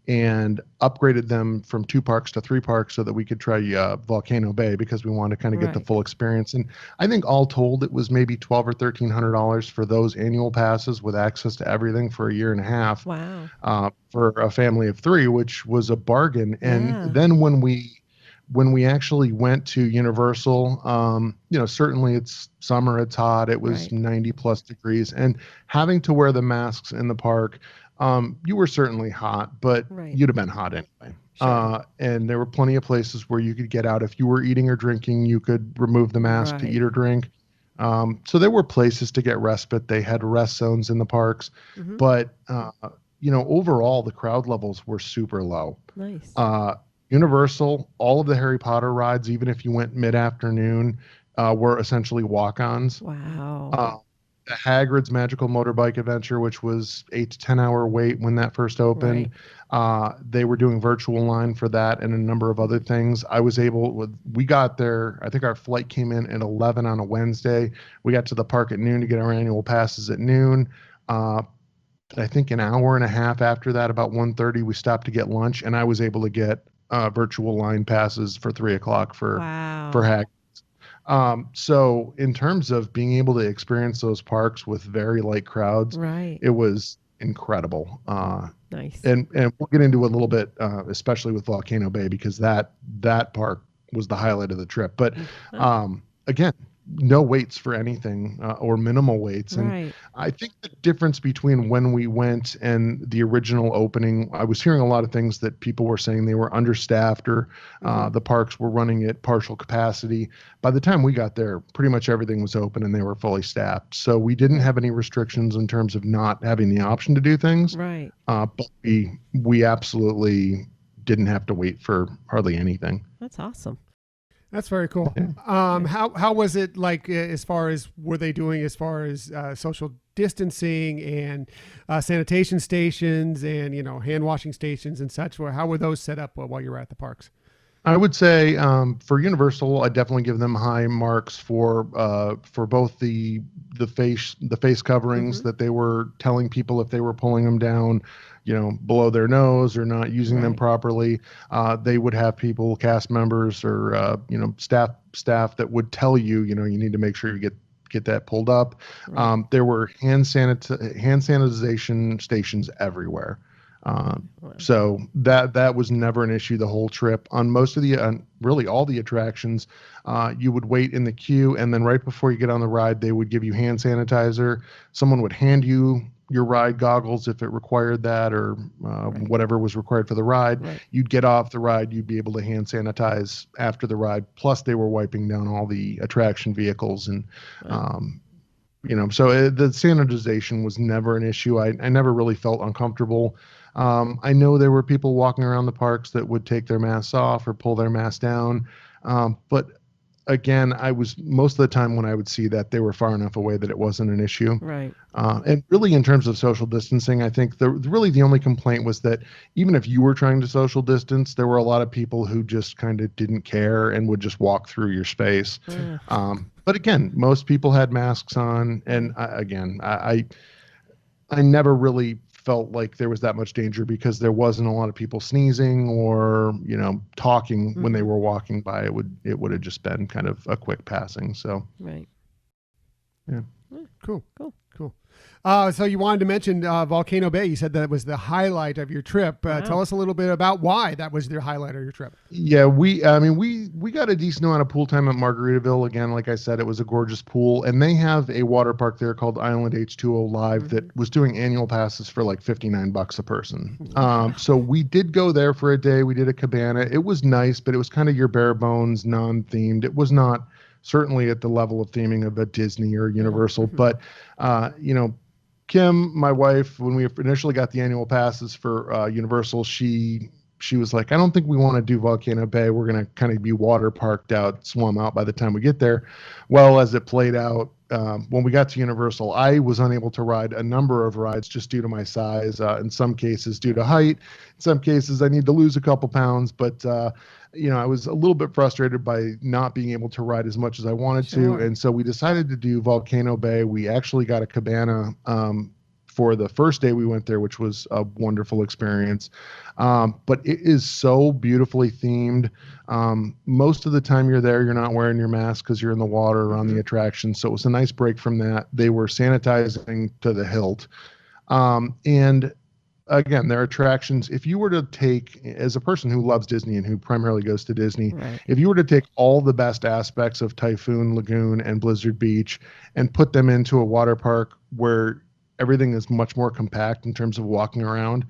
And upgraded them from 2 parks to 3 parks so that we could try Volcano Bay because we wanted to kind of get the full experience. And I think all told, it was maybe $1,200 or $1,300 for those annual passes with access to everything for a year and a half. Wow. For a family of 3, which was a bargain. And then when we actually went to Universal, certainly it's summer, it's hot, it was 90 plus degrees, and having to wear the masks in the park, you were certainly hot, but you'd have been hot anyway. Sure. And there were plenty of places where you could get out. If you were eating or drinking, you could remove the mask to eat or drink. So there were places to get respite. They had rest zones in the parks, but overall the crowd levels were super low. Nice. Universal, all of the Harry Potter rides, even if you went mid-afternoon, were essentially walk-ons. Wow. The Hagrid's Magical Motorbike Adventure, which was 8 to 10 hour wait when that first opened. They were doing virtual line for that and a number of other things. We got there, I think our flight came in at 11 on a Wednesday. We got to the park at noon to get our annual passes at noon. I think an hour and a half after that, about 1:30, we stopped to get lunch, and I was able to get virtual line passes for 3 o'clock for Wow. Hack. So in terms of being able to experience those parks with very light crowds, Right. it was incredible. Nice. And we'll get into it a little bit, especially with Volcano Bay, because that park was the highlight of the trip. But again, no waits for anything, or minimal waits. And Right. I think the difference between when we went and the original opening, I was hearing a lot of things that people were saying they were understaffed, or the parks were running at partial capacity. By the time we got there, pretty much everything was open and they were fully staffed. So we didn't have any restrictions in terms of not having the option to do things. Right. But we absolutely didn't have to wait for hardly anything. That's awesome. That's very cool. How was it like, as far as were they doing as far as social distancing and sanitation stations and hand washing stations and such? How were those set up while you were at the parks? I would say for Universal, I definitely give them high marks for both the face coverings that they were telling people if they were pulling them down, below their nose or not using them properly. They would have people, cast members or staff that would tell you, you need to make sure you get that pulled up. Right. There were hand sanitization stations everywhere. So that was never an issue the whole trip. On most of the, really all the attractions, you would wait in the queue, and then right before you get on the ride, they would give you hand sanitizer. Someone would hand you your ride goggles if it required that, or whatever was required for the ride. Right. You'd get off the ride, you'd be able to hand sanitize after the ride. Plus they were wiping down all the attraction vehicles, and so the sanitization was never an issue. I never really felt uncomfortable. I know there were people walking around the parks that would take their masks off or pull their masks down. But again, I was, most of the time when I would see that, they were far enough away that it wasn't an issue. Right. And really, in terms of social distancing, I think the only complaint was that even if you were trying to social distance, there were a lot of people who just kind of didn't care and would just walk through your space. But again, most people had masks on. And I never really felt like there was that much danger, because there wasn't a lot of people sneezing or talking when they were walking by. It would have just been kind of a quick passing. So right. Yeah. Cool. So you wanted to mention Volcano Bay. You said that was the highlight of your trip. Tell us a little bit about why that was the highlight of your trip. Yeah, we got a decent amount of pool time at Margaritaville. Again, like I said, it was a gorgeous pool, and they have a water park there called Island H2O Live that was doing annual passes for like $59 a person. So we did go there for a day. We did a cabana. It was nice, but it was kind of your bare bones, non-themed. It was not certainly at the level of theming of a Disney or Universal, but Kim, my wife, when we initially got the annual passes for Universal, she was like, I don't think we want to do Volcano Bay. We're going to kind of be water parked out, swum out by the time we get there. Well, as it played out, when we got to Universal, I was unable to ride a number of rides just due to my size. In some cases due to height. In some cases I need to lose a couple pounds, but I was a little bit frustrated by not being able to ride as much as I wanted to. And so we decided to do Volcano Bay. We actually got a cabana for the first day we went there, which was a wonderful experience. But it is so beautifully themed. Most of the time you're there, you're not wearing your mask because you're in the water or on the attraction. So it was a nice break from that. They were sanitizing to the hilt. And again, their attractions, if you were to take, as a person who loves Disney and who primarily goes to Disney, if you were to take all the best aspects of Typhoon Lagoon and Blizzard Beach and put them into a water park where everything is much more compact in terms of walking around,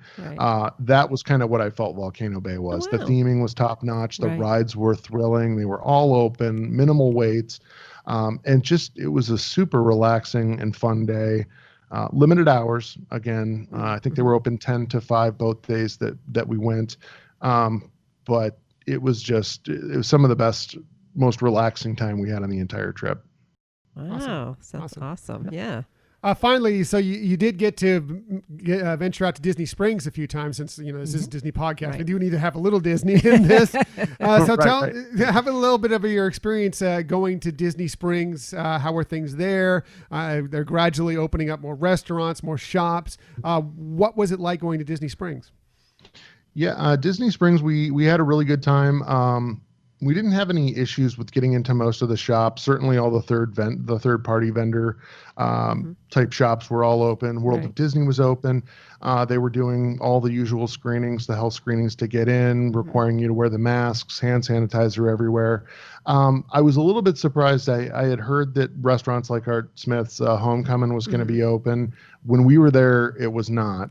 that was kind of what I felt Volcano Bay was. The theming was top notch. The rides were thrilling. They were all open, minimal waits. And just, it was a super relaxing and fun day. Limited hours again. I think they were open 10 to 5 both days that we went. But it was some of the best, most relaxing time we had on the entire trip. Wow. That's awesome. Yeah. Finally, so you did get to venture out to Disney Springs a few times since, this is a Disney podcast. Right. We do need to have a little Disney in this. So Right. have a little bit of your experience going to Disney Springs. How were things there? They're gradually opening up more restaurants, more shops. What was it like going to Disney Springs? Yeah, Disney Springs, we had a really good time. We didn't have any issues with getting into most of the shops. Certainly all the third party vendor type shops were all open. World of Disney was open. They were doing all the usual screenings, the health screenings to get in, requiring you to wear the masks, hand sanitizer everywhere. I was a little bit surprised. I had heard that restaurants like Art Smith's Homecoming was going to be open. When we were there, it was not.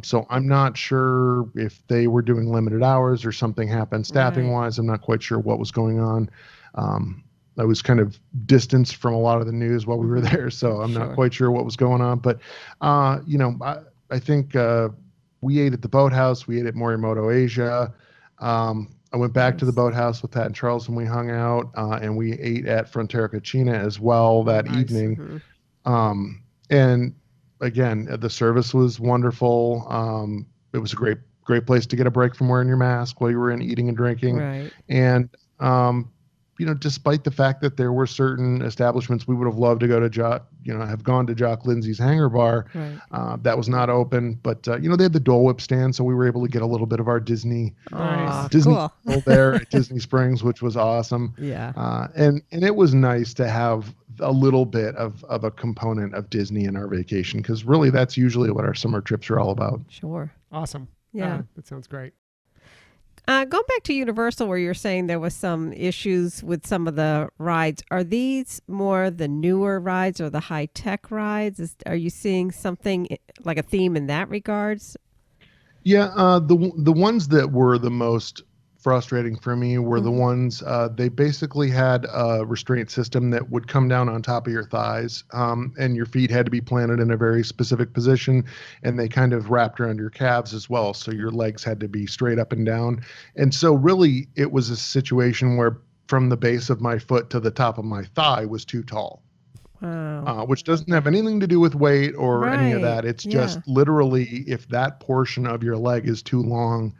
So I'm not sure if they were doing limited hours or something happened staffing wise. I'm not quite sure what was going on. I was kind of distanced from a lot of the news while we were there, so I'm not quite sure what was going on. But, I think we ate at the Boathouse. We ate at Morimoto Asia. I went back to the Boathouse with Pat and Charles and we hung out, and we ate at Frontera Cucina as well that evening. And again, the service was wonderful. It was a great place to get a break from wearing your mask while you were in eating and drinking. Right. And, despite the fact that there were certain establishments we would have loved to go to have gone to Jock Lindsay's Hangar Bar, that was not open. But, they had the Dole Whip stand, so we were able to get a little bit of our Disney Cool. there at Disney Springs, which was awesome. Yeah. And it was nice to have a little bit of a component of Disney in our vacation, because really that's usually what our summer trips are all about. Sure. Awesome. Yeah. That sounds great. Going back to Universal, where you're saying there was some issues with some of the rides, are these more the newer rides or the high-tech rides? Are you seeing something like a theme in that regards? Yeah, the ones that were the most frustrating for me were the ones they basically had a restraint system that would come down on top of your thighs, and your feet had to be planted in a very specific position, and they kind of wrapped around your calves as well, so your legs had to be straight up and down. And so really it was a situation where from the base of my foot to the top of my thigh was too tall. Wow. Which doesn't have anything to do with weight or any of that. It's just literally if that portion of your leg is too long,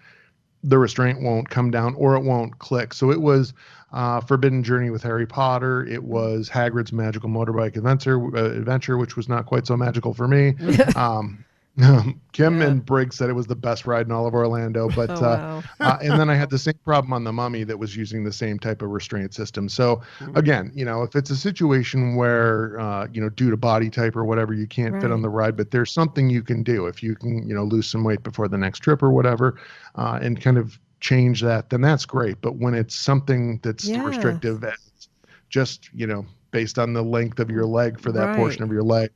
the restraint won't come down or it won't click. So it was Forbidden Journey with Harry Potter. It was Hagrid's Magical Motorbike Adventure, which was not quite so magical for me. Kim and Briggs said it was the best ride in all of Orlando, but and then I had the same problem on the Mummy that was using the same type of restraint system. So again, if it's a situation where due to body type or whatever you can't fit on the ride, but there's something you can do if you can lose some weight before the next trip or whatever, and kind of change that, then that's great. But when it's something that's restrictive and just based on the length of your leg for that portion of your leg,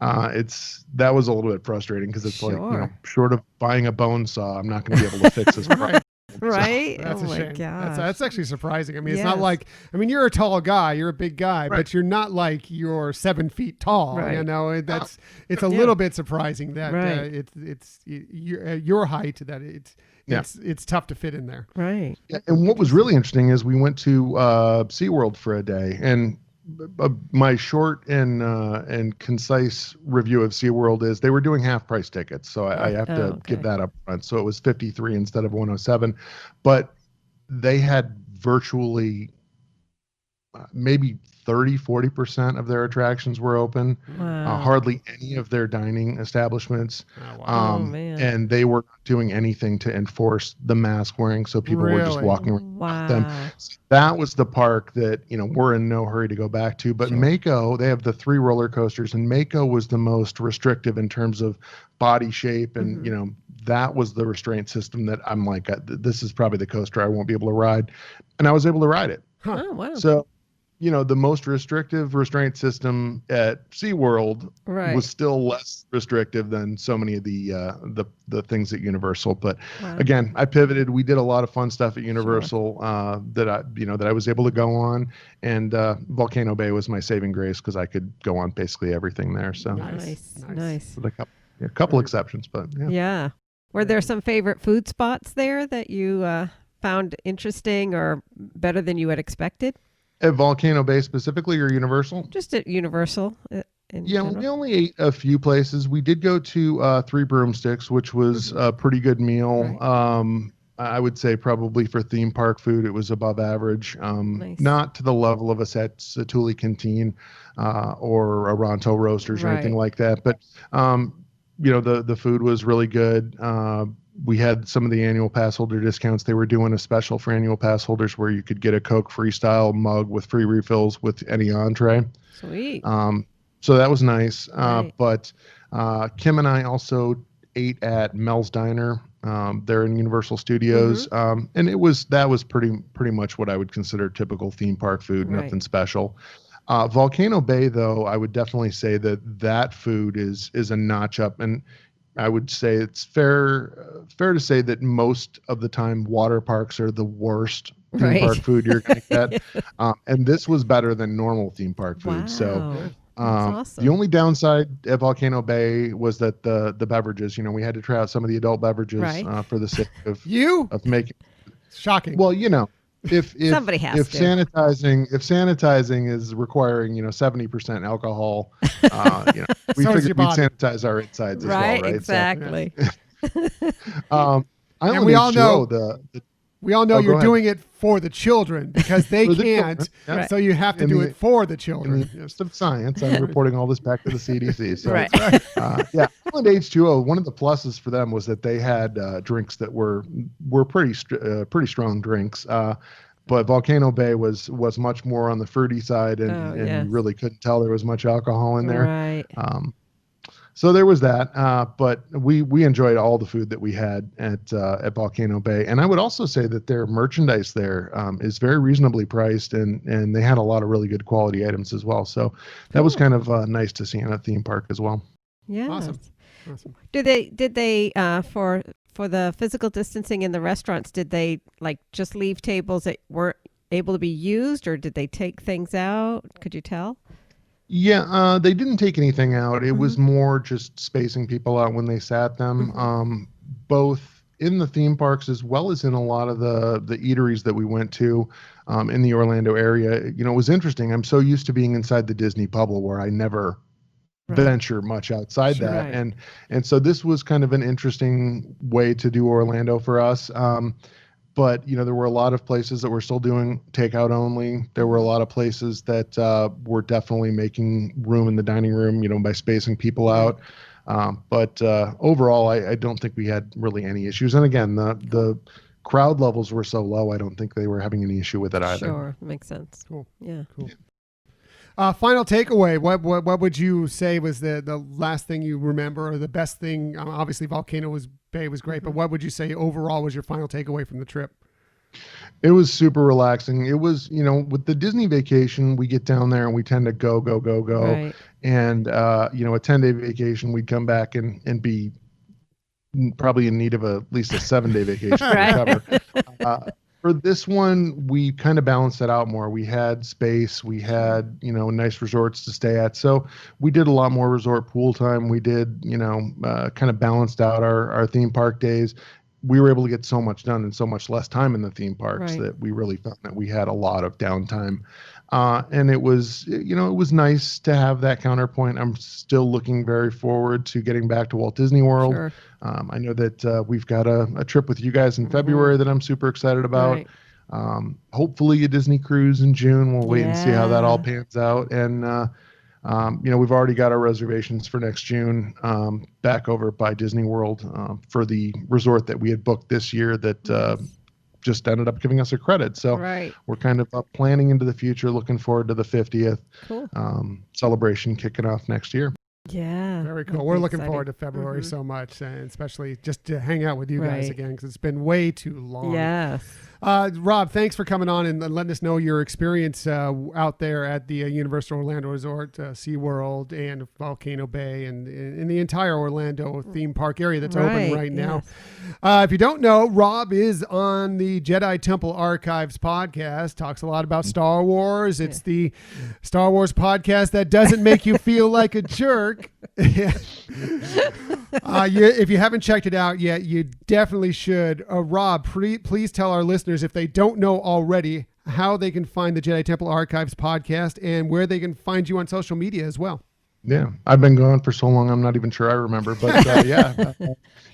that was a little bit frustrating, because it's like, short of buying a bone saw, I'm not going to be able to fix this problem. Right? So, that's a shame. Gosh. That's actually surprising. I mean, it's not like, you're a tall guy, you're a big guy, but you're not like you're 7 feet tall. It's a little bit surprising that it's your height, that it's tough to fit in there. Right. Yeah, and what was really interesting is we went to SeaWorld for a day, and my short and concise review of SeaWorld is they were doing half price tickets. So I have to give that up front. So it was 53 instead of 107, but they had virtually maybe 40% of their attractions were open. Wow. Hardly any of their dining establishments. Oh, wow. Man. And they were not doing anything to enforce the mask wearing. So people were just walking around them. So that was the park that, we're in no hurry to go back to. But Mako, they have the 3 roller coasters, and Mako was the most restrictive in terms of body shape. And, that was the restraint system that I'm like, this is probably the coaster I won't be able to ride. And I was able to ride it. Huh. Oh, wow. So, the most restrictive restraint system at SeaWorld was still less restrictive than so many of the things at Universal. But again, I pivoted. We did a lot of fun stuff at Universal that I was able to go on, and Volcano Bay was my saving grace because I could go on basically everything there. So nice. With a couple exceptions, but yeah. Were there some favorite food spots there that you found interesting or better than you had expected? At Volcano Bay specifically, or Universal? Just at Universal. in Yeah, we general? only ate a few places. We did go to Three Broomsticks, which was a pretty good meal. Right. I would say probably for theme park food, it was above average. Nice. Not to the level of a Satuli Canteen or a Ronto Roasters or anything Right. like that, but the food was really good. We had some of the annual pass holder discounts. They were doing a special for annual pass holders where you could get a Coke Freestyle mug with free refills with any entree. Sweet. So that was nice. Right. But Kim and I also ate at Mel's Diner. They're in Universal Studios, and that was pretty much what I would consider typical theme park food. Right. Nothing special. Volcano Bay, though, I would definitely say that food is a notch up, and I would say it's fair to say that most of the time water parks are the worst theme Right. park food you're going to get, and this was better than normal theme park food. Wow. So. That's awesome. The only downside at Volcano Bay was that the beverages, we had to try out some of the adult beverages Right. For the sake of making. Shocking. Well, if Somebody has to. sanitizing is requiring 70% alcohol, we So is figured your we'd body. sanitize our insides as well, Right. right? Exactly. Island we all know- H2O, We all know Oh, go you're ahead. doing it for the children because they For the can't. children, yeah. Right. So you have to In do the- it for the in children. the interest of science, I'm reporting all this back to the CDC. So, Right. yeah, Island H2O. One of the pluses for them was that they had drinks that were pretty strong drinks. But Volcano Bay was much more on the fruity side, and yes. you really couldn't tell there was much alcohol in there. Right. So there was that, but we enjoyed all the food that we had at Volcano Bay, and I would also say that their merchandise there is very reasonably priced, and they had a lot of really good quality items as well. So that was kind of nice to see in a theme park as well. Yeah. Awesome. Did they for the physical distancing in the restaurants, did they like just leave tables that weren't able to be used, or did they take things out? Could you tell? Yeah, they didn't take anything out. It was more just spacing people out when they sat them, both in the theme parks as well as in a lot of the eateries that we went to in the Orlando area. It was interesting. I'm so used to being inside the Disney bubble where I never venture much outside Sure. that. Right. And so this was kind of an interesting way to do Orlando for us. But there were a lot of places that were still doing takeout only. There were a lot of places that were definitely making room in the dining room, by spacing people out. But overall, I don't think we had really any issues. And again, the crowd levels were so low, I don't think they were having any issue with it either. Sure, makes sense. Cool. Yeah. Cool. Final takeaway. What would you say was the last thing you remember, or the best thing? Obviously, Volcano Bay was great, but what would you say overall was your final takeaway from the trip? It was super relaxing. It was, with the Disney vacation, we get down there and we tend to go. Right. And, a 10-day vacation, we'd come back and be probably in need of at least a 7-day vacation to Right. recover. For this one, we kind of balanced it out more. We had space. We had, nice resorts to stay at. So we did a lot more resort pool time. We did, kind of balanced out our theme park days. We were able to get so much done in so much less time in the theme parks Right. that we really found that we had a lot of downtime. And it was, it was nice to have that counterpoint. I'm still looking very forward to getting back to Walt Disney World. Sure. I know that we've got a trip with you guys in February that I'm super excited about. Right. Hopefully a Disney cruise in June. We'll wait and see how that all Yeah. pans out. And, we've already got our reservations for next June back over by Disney World for the resort that we had booked this year that just ended up giving us a credit. So Right. we're kind of planning into the future, looking forward to the 50th Cool. celebration kicking off next year. Yeah. Very cool. that'll We're be looking exciting. forward to February so much, and especially just to hang out with you guys Right. again, because it's been way too long. Yes. Rob, thanks for coming on and letting us know your experience out there at the Universal Orlando Resort, SeaWorld, and Volcano Bay, and in the entire Orlando theme park area that's open right now. yes. If you don't know, Rob is on the Jedi Temple Archives podcast, talks a lot about Star Wars. It's the Star Wars podcast that doesn't make you feel like a jerk. If you haven't checked it out yet, you definitely should. Rob, please tell our listeners, if they don't know already, how they can find the Jedi Temple Archives podcast and where they can find you on social media as well. Yeah, I've been gone for so long, I'm not even sure I remember. But you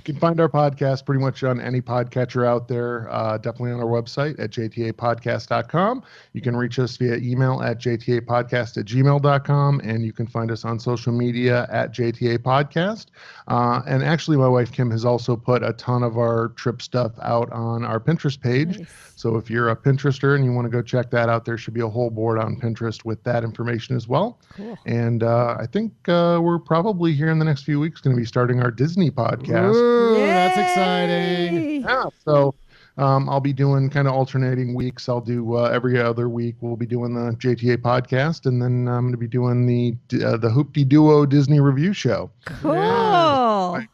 can find our podcast pretty much on any podcatcher out there, definitely on our website at jtapodcast.com. You can reach us via email at jtapodcast@gmail.com, and you can find us on social media at jtapodcast. And actually, my wife, Kim, has also put a ton of our trip stuff out on our Pinterest page. Nice. So if you're a Pinterester and you want to go check that out, there should be a whole board on Pinterest with that information as well. Cool. And I think we're probably here in the next few weeks going to be starting our Disney podcast. Ooh, Yay! that's exciting. Yeah, so I'll be doing kind of alternating weeks. I'll do every other week. We'll be doing the JTA podcast, and then I'm going to be doing the Hoopty Duo Disney Review Show. Cool. Yeah.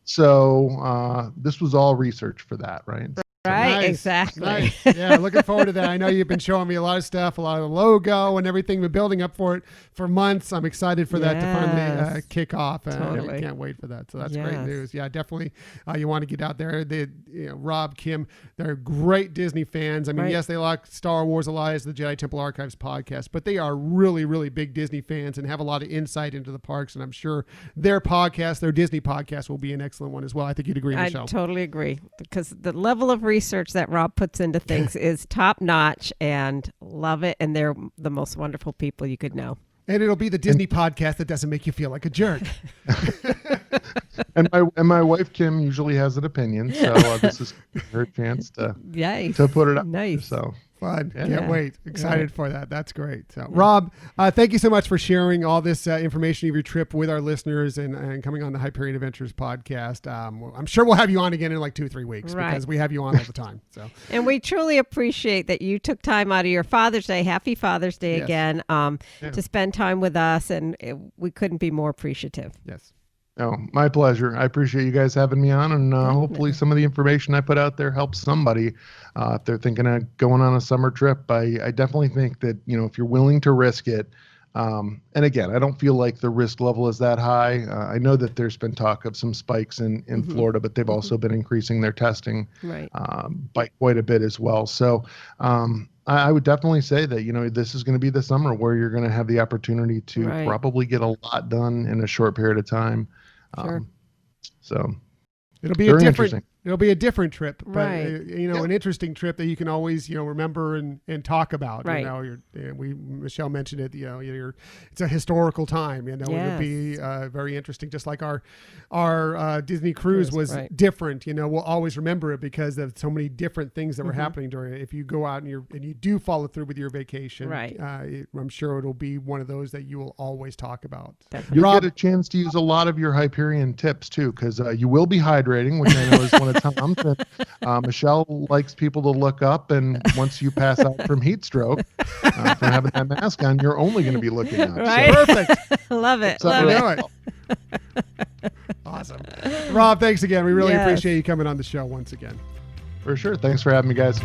So this was all research for that, right? Right, Nice. exactly. Nice. Yeah, looking forward to that. I know you've been showing me a lot of stuff, a lot of the logo and everything. Been building up for it for months. I'm excited for that to finally Yes. kick off. Totally. I can't wait for that. So that's great Yes. news. Yeah, definitely. You want to get out there. Rob, Kim, they're great Disney fans. I mean, Right. yes, they like Star Wars a lot as the Jedi Temple Archives podcast, but they are really, really big Disney fans and have a lot of insight into the parks. And I'm sure their podcast, their Disney podcast, will be an excellent one as well. I think you'd agree, I Michelle. totally agree, because the level of research that Rob puts into things is top notch, and love it. And they're the most wonderful people you could know. And it'll be the Disney podcast that doesn't make you feel like a jerk. And my wife Kim usually has an opinion, so this is her chance to Nice. put it up. Nice. So Fun. Yeah. Can't wait. Excited Right. for that. That's great. So, Rob, thank you so much for sharing all this information of your trip with our listeners and coming on the Hyperion Adventures podcast. I'm sure we'll have you on again in like 2-3 weeks Right. because we have you on all the time. So, And we truly appreciate that you took time out of your Father's Day. Happy Father's Day Yes. again, to spend time with us, and we couldn't be more appreciative. yes. no, my pleasure. I appreciate you guys having me on, and hopefully some of the information I put out there helps somebody if they're thinking of going on a summer trip. I definitely think that, if you're willing to risk it, and again, I don't feel like the risk level is that high. I know that there's been talk of some spikes in Florida, but they've also been increasing their testing Right. by quite a bit as well. So I would definitely say that, this is going to be the summer where you're going to have the opportunity to Right. probably get a lot done in a short period of time. Sure. So It'll be very a different. interesting. It'll be a different trip, but Right. an interesting trip that you can always remember and talk about. Right. Michelle mentioned it. It's a historical time. It'll Yes. be very interesting. Just like our Disney cruise was Right. different. We'll always remember it because of so many different things that were happening during it. If you go out and you do follow through with your vacation, Right. I'm sure it'll be one of those that you will always talk about. Definitely. You'll Rob- get a chance to use a lot of your Hyperion tips too, because you will be hydrating, which I know is one of Tom's. And, Michelle likes people to look up, and once you pass out from heat stroke from having that mask on, you're only going to be looking up. Right. Perfect. Love it. So, Love I it. know it. Awesome. Rob, thanks again. We really Yes. appreciate you coming on the show once again. For sure. Thanks for having me, guys.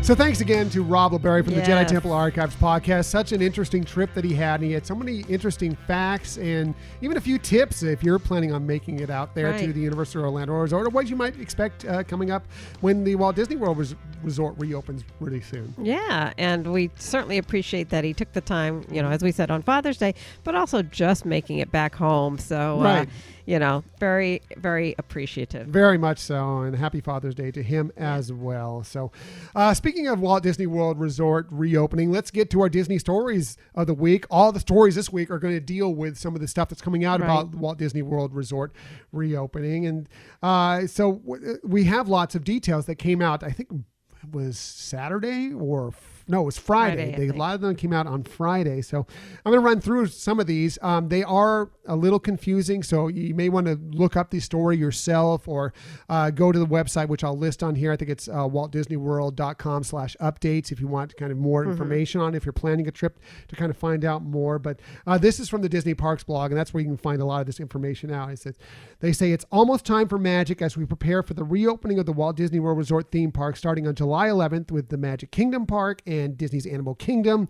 So thanks again to Rob LaBarre from the Jedi Yes. Temple Archives Podcast. Such an interesting trip that he had, and he had so many interesting facts and even a few tips if you're planning on making it out there to Right. the Universal Orlando Resort, or what you might expect coming up when the Walt Disney World Resort reopens really soon. Yeah, and we certainly appreciate that he took the time, as we said, on Father's Day, but also just making it back home. So, Right. very, very appreciative. Very much so, and happy Father's Day to him as well. So, speaking of Walt Disney World Resort reopening, let's get to our Disney stories of the week. All the stories this week are going to deal with some of the stuff that's coming out Right. about Walt Disney World Resort reopening. And we have lots of details that came out, I think it was Saturday no, it was Friday. Friday, I A think. lot of them came out on Friday. So I'm going to run through some of these. They are a little confusing, so you may want to look up the story yourself or go to the website, which I'll list on here. I think it's waltdisneyworld.com/updates if you want kind of more information on it, if you're planning a trip to kind of find out more. But this is from the Disney Parks blog, and that's where you can find a lot of this information out. They say it's almost time for magic as we prepare for the reopening of the Walt Disney World Resort theme park starting on July 11th with the Magic Kingdom Park and Disney's Animal Kingdom.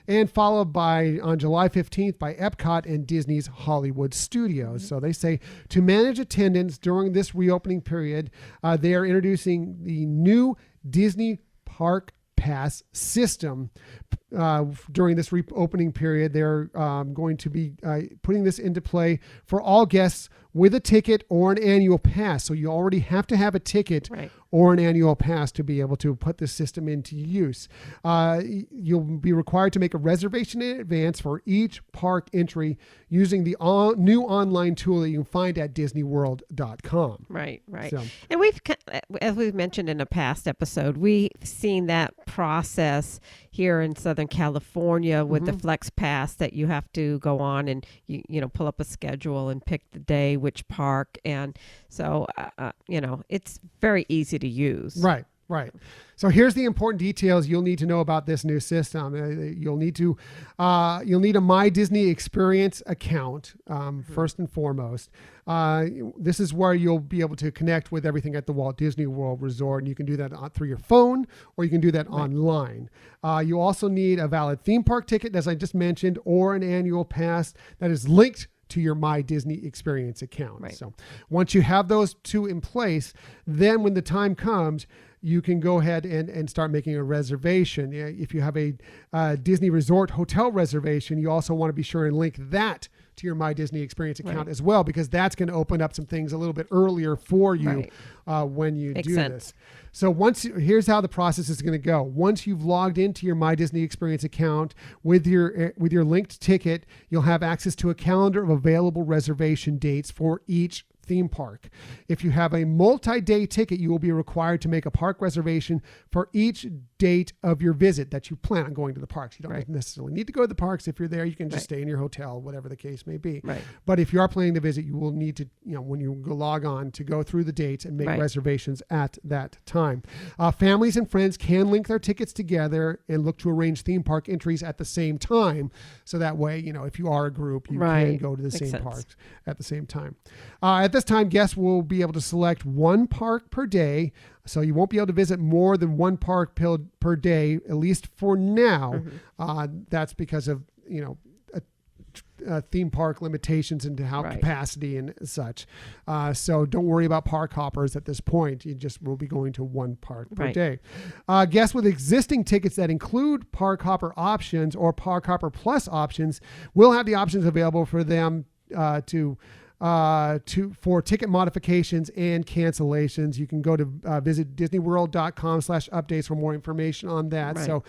and followed by on July 15th by Epcot and Disney's Hollywood Studios. So they say to manage attendance during this reopening period, they are introducing the new Disney Park Pass system. During this reopening period, they're going to be putting this into play for all guests with a ticket or an annual pass. So you already have to have a ticket or an annual pass to be able to put this system into use. You'll be required to make a reservation in advance for each park entry using the new online tool that you can find at DisneyWorld.com. Right. So, And as we've mentioned in a past episode, we've seen that process here in Southern California with the Flex Pass, that you have to go on and you know pull up a schedule and pick the day, which park, and so it's very easy to use. Right. So here's the important details you'll need to know about this new system. You'll need a My Disney Experience account first and foremost. This is where you'll be able to connect with everything at the Walt Disney World Resort, and you can do that through your phone, or you can do that online. You also need a valid theme park ticket, as I just mentioned, or an annual pass that is linked to your My Disney Experience account. So once you have those two in place, then when the time comes, you can go ahead and start making a reservation. If you have a Disney Resort hotel reservation, you also want to be sure and link that to your My Disney Experience account as well, because that's going to open up some things a little bit earlier for you when you do this. So here's how the process is going to go. Once you've logged into your My Disney Experience account with your linked ticket, you'll have access to a calendar of available reservation dates for each theme park. If you have a multi-day ticket, you will be required to make a park reservation for each date of your visit that you plan on going to the parks. You don't necessarily need to go to the parks. If you're there, you can just stay in your hotel, whatever the case may be. But if you are planning to visit, you will need to, when you log on, to go through the dates and make reservations at that time. Families and friends can link their tickets together and look to arrange theme park entries at the same time. So that way, if you are a group, you can go to the same parks at the same time. At this time, guests will be able to select one park per day. So you won't be able to visit more than one park per day, at least for now. That's because of, theme park limitations into how capacity and such. So don't worry about park hoppers at this point. You just will be going to one park per day. Guests with existing tickets that include park hopper options or park hopper plus options will have the options available for them for ticket modifications and cancellations. You can go to visit disneyworld.com/updates for more information on that. So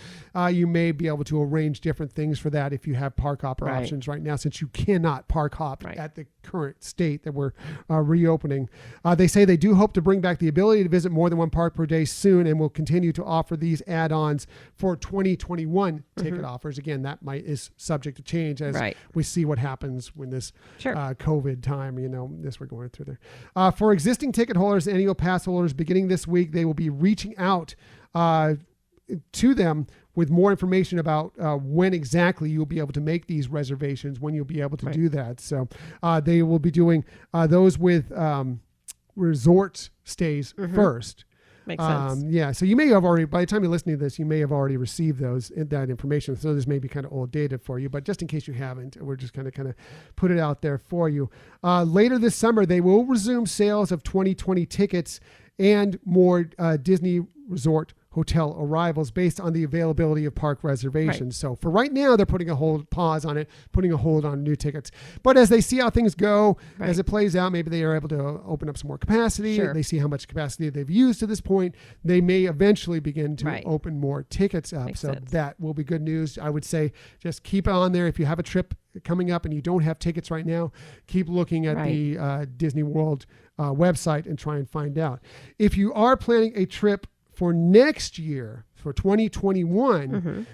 you may be able to arrange different things for that if you have park hopper options right now, since you cannot park hop at the current state that we're reopening. They say they do hope to bring back the ability to visit more than one park per day soon, and will continue to offer these add-ons for 2021 ticket offers. Again, that is subject to change as we see what happens when this COVID time, this we're going through there. For existing ticket holders and annual pass holders, beginning this week, they will be reaching out to them with more information about when exactly you'll be able to make these reservations, when you'll be able to do that. So they will be doing those with resort stays first. Makes sense. So you may have already, by the time you're listening to this, you may have already received that information. So this may be kind of old data for you, but just in case you haven't, we're just kind of put it out there for you. Later this summer, they will resume sales of 2020 tickets and more Disney Resort hotel arrivals based on the availability of park reservations. So for right now, they're putting a pause on it, putting a hold on new tickets. But as they see how things go, as it plays out, maybe they are able to open up some more capacity. They see how much capacity they've used to this point. They may eventually begin to open more tickets up. Makes sense. That will be good news. I would say just keep it on there. If you have a trip coming up and you don't have tickets right now, keep looking at the Disney World website and try and find out. If you are planning a trip for next year, for 2021,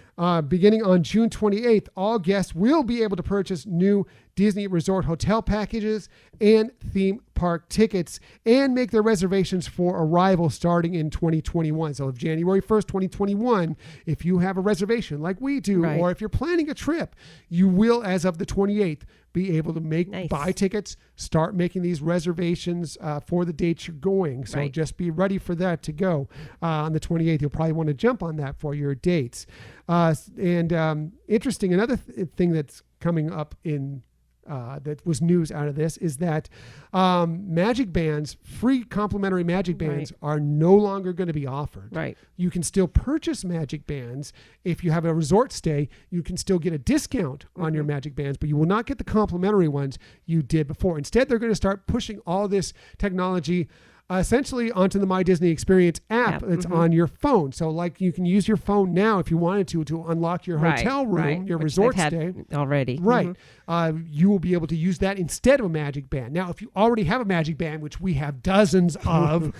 beginning on June 28th, all guests will be able to purchase new Disney Resort hotel packages and theme park tickets and make their reservations for arrival starting in 2021. So if January 1st, 2021, if you have a reservation like we do, or if you're planning a trip, you will, as of the 28th, be able to buy tickets, start making these reservations for the dates you're going. So just be ready for that to go on the 28th. You'll probably want to jump up on that for your dates. Interesting, another thing that's coming up in that was news out of this is that magic bands, free complimentary magic bands, are no longer going to be offered. Right. You can still purchase magic bands. If you have a resort stay, you can still get a discount on your magic bands, but you will not get the complimentary ones you did before. Instead, they're going to start pushing all this technology essentially onto the My Disney Experience app that's on your phone. So like you can use your phone now if you wanted to unlock your hotel room, your resort stay. Already. Right. You will be able to use that instead of a magic band. Now, if you already have a magic band, which we have dozens of,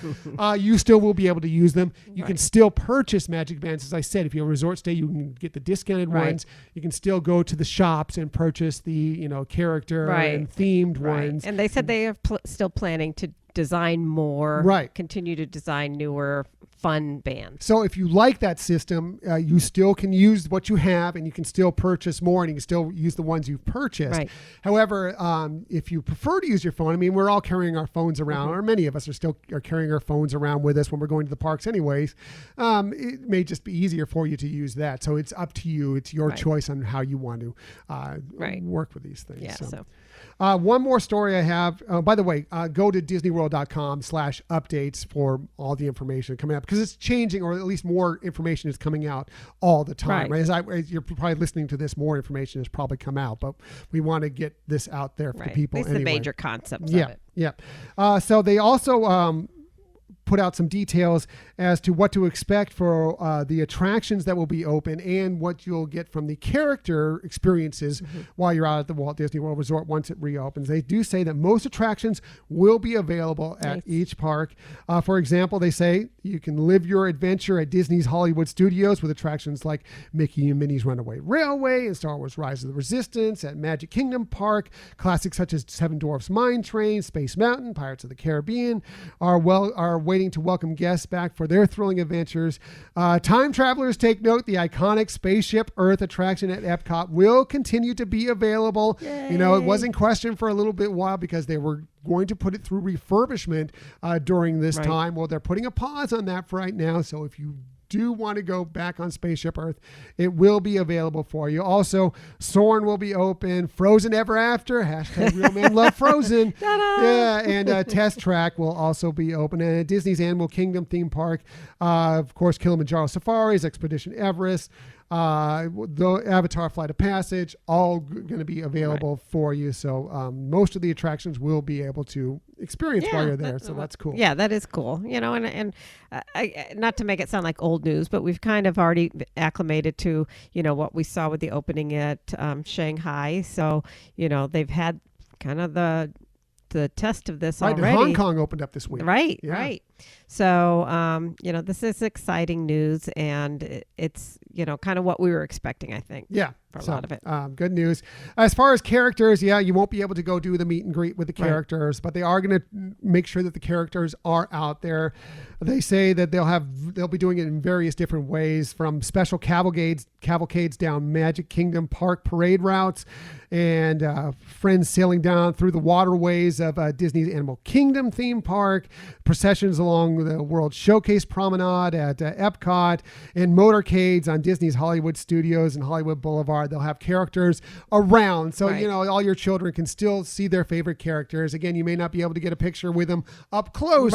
you still will be able to use them. You can still purchase magic bands. As I said, if you have a resort stay, you can get the discounted ones. You can still go to the shops and purchase the, character and themed ones. And they said they are still planning to design more, continue to design newer fun bands. So if you like that system, you still can use what you have, and you can still purchase more, and you can still use the ones you've purchased. Right. However, if you prefer to use your phone, I mean, we're all carrying our phones around, or many of us are carrying our phones around with us when we're going to the parks anyways. It may just be easier for you to use that. So it's up to you. It's your choice on how you want to work with these things. Yeah, so. One more story I have. By the way, go to DisneyWorld.com/updates for all the information coming up, because it's changing, or at least more information is coming out all the time. Right? As you're probably listening to this, more information has probably come out, but we want to get this out there for the people. At least the major concepts of it. Yeah. So they also put out some details as to what to expect for the attractions that will be open, and what you'll get from the character experiences while you're out at the Walt Disney World Resort once it reopens. They do say that most attractions will be available at each park. For example, they say you can live your adventure at Disney's Hollywood Studios with attractions like Mickey and Minnie's Runaway Railway and Star Wars Rise of the Resistance. At Magic Kingdom Park, classics such as Seven Dwarfs Mine Train, Space Mountain, Pirates of the Caribbean are waiting to welcome guests back for their thrilling adventures. Time travelers, take note, the iconic Spaceship Earth attraction at Epcot will continue to be available. Yay. It was in question for a little bit while because they were going to put it through refurbishment during this time. Well, they're putting a pause on that for right now. So if you do want to go back on Spaceship Earth, it will be available for you. Also, Soarin' will be open. Frozen Ever After, hashtag Real Men Love Frozen. And Test Track will also be open. And at Disney's Animal Kingdom theme park, of course, Kilimanjaro Safaris, Expedition Everest, the Avatar Flight of Passage, all going to be available for you. So most of the attractions will be able to experience while you're there. So that's cool. Yeah, that is cool. And not to make it sound like old news, but we've kind of already acclimated to, what we saw with the opening at Shanghai. So, they've had kind of the test of this already. Hong Kong opened up this week. Right. So, this is exciting news, and it's, kind of what we were expecting, I think. Yeah. For a lot of it. Good news. As far as characters, you won't be able to go do the meet and greet with the characters, but they are going to make sure that the characters are out there. They say that they'll be doing it in various different ways, from special cavalcades down Magic Kingdom Park parade routes, and friends sailing down through the waterways of Disney's Animal Kingdom theme park, processions along the World Showcase Promenade at Epcot, and motorcades on Disney's Hollywood Studios and Hollywood Boulevard. They'll have characters around, so all your children can still see their favorite characters. Again, you may not be able to get a picture with them up close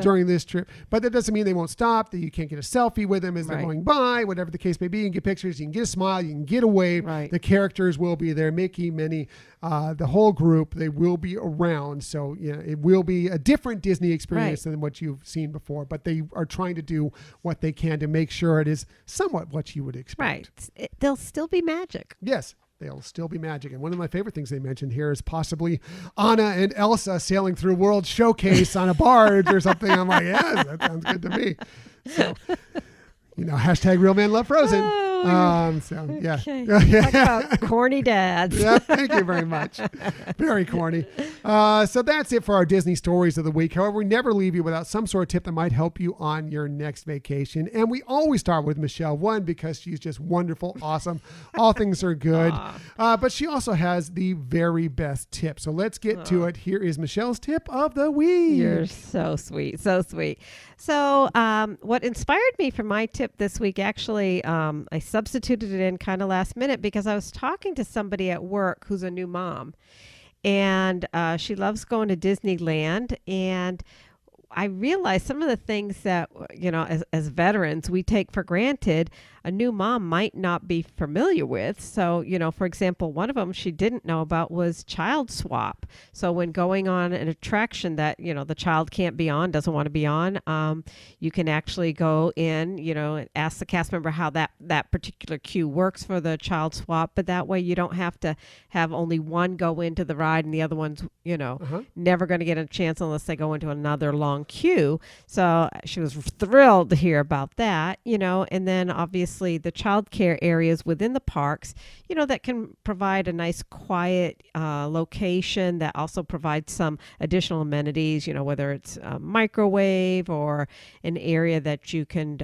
during this trip, but that doesn't mean they won't stop, that you can't get a selfie with them as they're going by. Whatever the case may be, you can get pictures, you can get a smile, you can get a wave. The characters will be there. Mickey, Minnie, the whole group, they will be around. So it will be a different Disney experience than what you've seen before, but they are trying to do what they can to make sure it is somewhat what you would expect. They'll still be magic. Yes, they'll still be magic. And one of my favorite things they mentioned here is possibly Anna and Elsa sailing through World Showcase on a barge or something. I'm like, yes, that sounds good to me. So, hashtag Real Men Love Frozen. Oh, So yeah. Okay. Talk about corny dads. Yeah, thank you very much. Very corny. So that's it for our Disney stories of the week. However, we never leave you without some sort of tip that might help you on your next vacation. And we always start with Michelle, one, because she's just wonderful, awesome. All things are good. But she also has the very best tip. So let's get to it. Here is Michelle's tip of the week. You're so sweet. So sweet. So what inspired me for my tip this week, actually, I substituted it in kind of last minute because I was talking to somebody at work who's a new mom, and she loves going to Disneyland. And I realized some of the things that, as veterans, we take for granted, a new mom might not be familiar with. So, for example, one of them she didn't know about was child swap. So when going on an attraction that, the child can't be on, doesn't want to be on, you can actually go in, and ask the cast member how that particular queue works for the child swap. But that way you don't have to have only one go into the ride and the other one's, never going to get a chance unless they go into another long queue. So she was thrilled to hear about that, and then obviously the child care areas within the parks, that can provide a nice quiet location that also provides some additional amenities, whether it's a microwave or an area that you can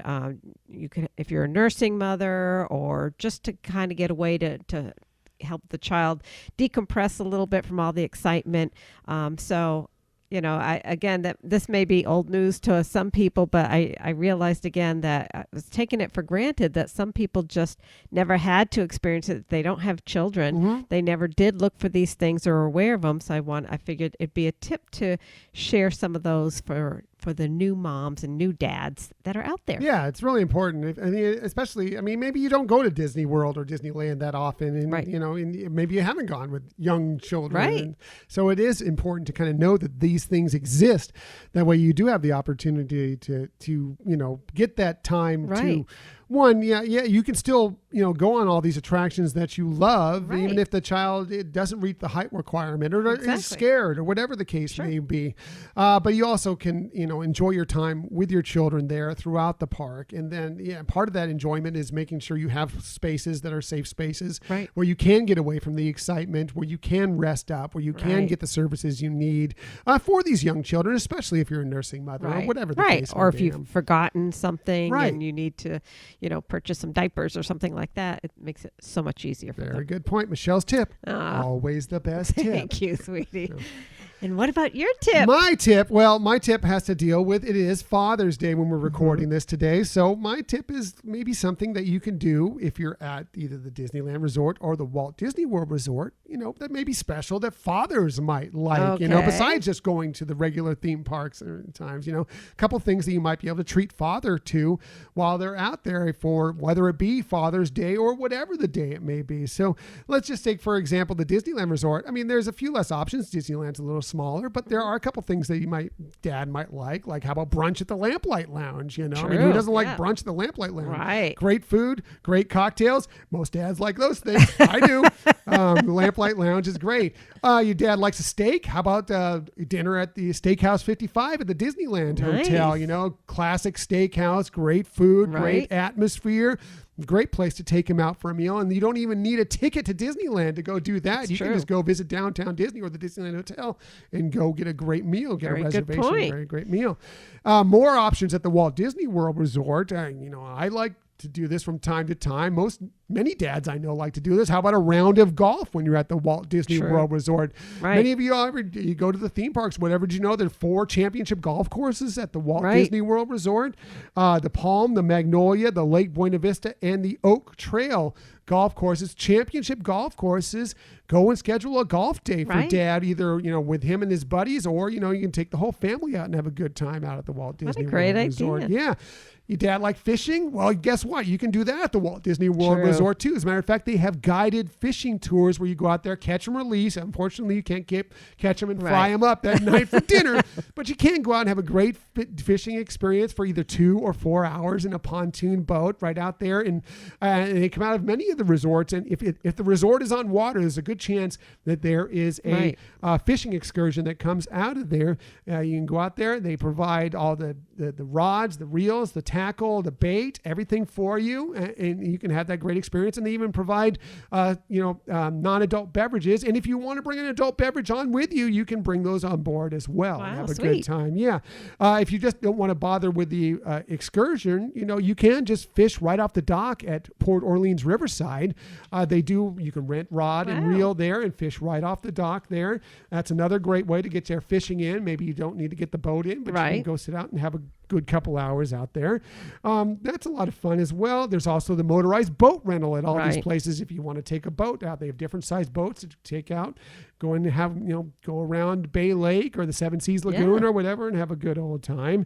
if you're a nursing mother, or just to kind of get away to help the child decompress a little bit from all the excitement. This may be old news to some people, but I realized again that I was taking it for granted that some people just never had to experience it. They don't have children. Mm-hmm. They never did look for these things or are aware of them. So I figured it'd be a tip to share some of those for the new moms and new dads that are out there. Yeah, it's really important. Maybe you don't go to Disney World or Disneyland that often, and right. And maybe you haven't gone with young children. Right. And so it is important to kind of know that these things exist. That way you do have the opportunity to get that time right. to one, you can still, go on all these attractions that you love, right. even if the child doesn't reach the height requirement or exactly. is scared or whatever the case sure. may be. But you also can, enjoy your time with your children there throughout the park. And then, part of that enjoyment is making sure you have spaces that are safe spaces right. where you can get away from the excitement, where you can rest up, where you can right. get the services you need for these young children, especially if you're a nursing mother right. or whatever the right. case or may if be. you've forgotten something right. and you need to, purchase some diapers or something like that, it makes it so much easier for them. Very good point. Michelle's tip. Always the best tip. Thank you, sweetie. And what about your tip? My tip has to deal with, it is Father's Day when we're recording this today. So my tip is maybe something that you can do if you're at either the Disneyland Resort or the Walt Disney World Resort, that may be special that fathers might like, besides just going to the regular theme parks at times, a couple things that you might be able to treat father to while they're out there for whether it be Father's Day or whatever the day it may be. So let's just take, for example, the Disneyland Resort. There's a few less options. Disneyland's a little smaller, but there are a couple things that dad might like how about brunch at the Lamplight Lounge, True. who doesn't like brunch at the Lamplight Lounge? Right. Great food, great cocktails. Most dads like those things. I do. The Lamplight Lounge is great. Your dad likes a steak. How about dinner at the Steakhouse 55 at the Disneyland Hotel? Classic steakhouse, great food, right. great atmosphere. Great place to take him out for a meal, and you don't even need a ticket to Disneyland to go do that. That's you true. can just go visit downtown Disney or the Disneyland Hotel and go get a great meal, get Very a good reservation, point. very great meal. More options at the Walt Disney World Resort. I like to do this from time to time. Many dads I know like to do this. How about a round of golf when you're at the Walt Disney True. World Resort? Right. Many of you go to the theme parks, whatever. Did you know there are 4 championship golf courses at the Walt right. Disney World Resort? The Palm, the Magnolia, the Lake Buena Vista, and the Oak Trail golf courses, championship golf courses. Go and schedule a golf day for right. dad, either, with him and his buddies, or, you can take the whole family out and have a good time out at the Walt Disney great World Resort. idea. Yeah. Your dad like fishing? Well, guess what? You can do that at the Walt Disney World True. Resort too. As a matter of fact, they have guided fishing tours where you go out there, catch and release. Unfortunately, you can't catch them and fry right. them up that night for dinner, but you can go out and have a great fishing experience for either 2 or 4 hours in a pontoon boat right out there. And they come out of many of the resorts. And if the resort is on water, there's a good chance that there is a right. fishing excursion that comes out of there. You can go out there. They provide all the rods, the reels, the tackle, tackle, the bait, everything for you, and you can have that great experience. And they even provide, non-adult beverages. And if you want to bring an adult beverage on with you, you can bring those on board as well. Wow, and have a sweet. good time. Yeah. If you just don't want to bother with the excursion, you can just fish right off the dock at Port Orleans Riverside. You can rent rod and reel there and fish right off the dock there. That's another great way to get your fishing in. Maybe you don't need to get the boat in, but you can go sit out and have a good couple hours out there. That's a lot of fun as well. There's also the motorized boat rental at all these places. If you want to take a boat out, they have different sized boats to take out, go and have, go around Bay Lake or the Seven Seas Lagoon or whatever and have a good old time.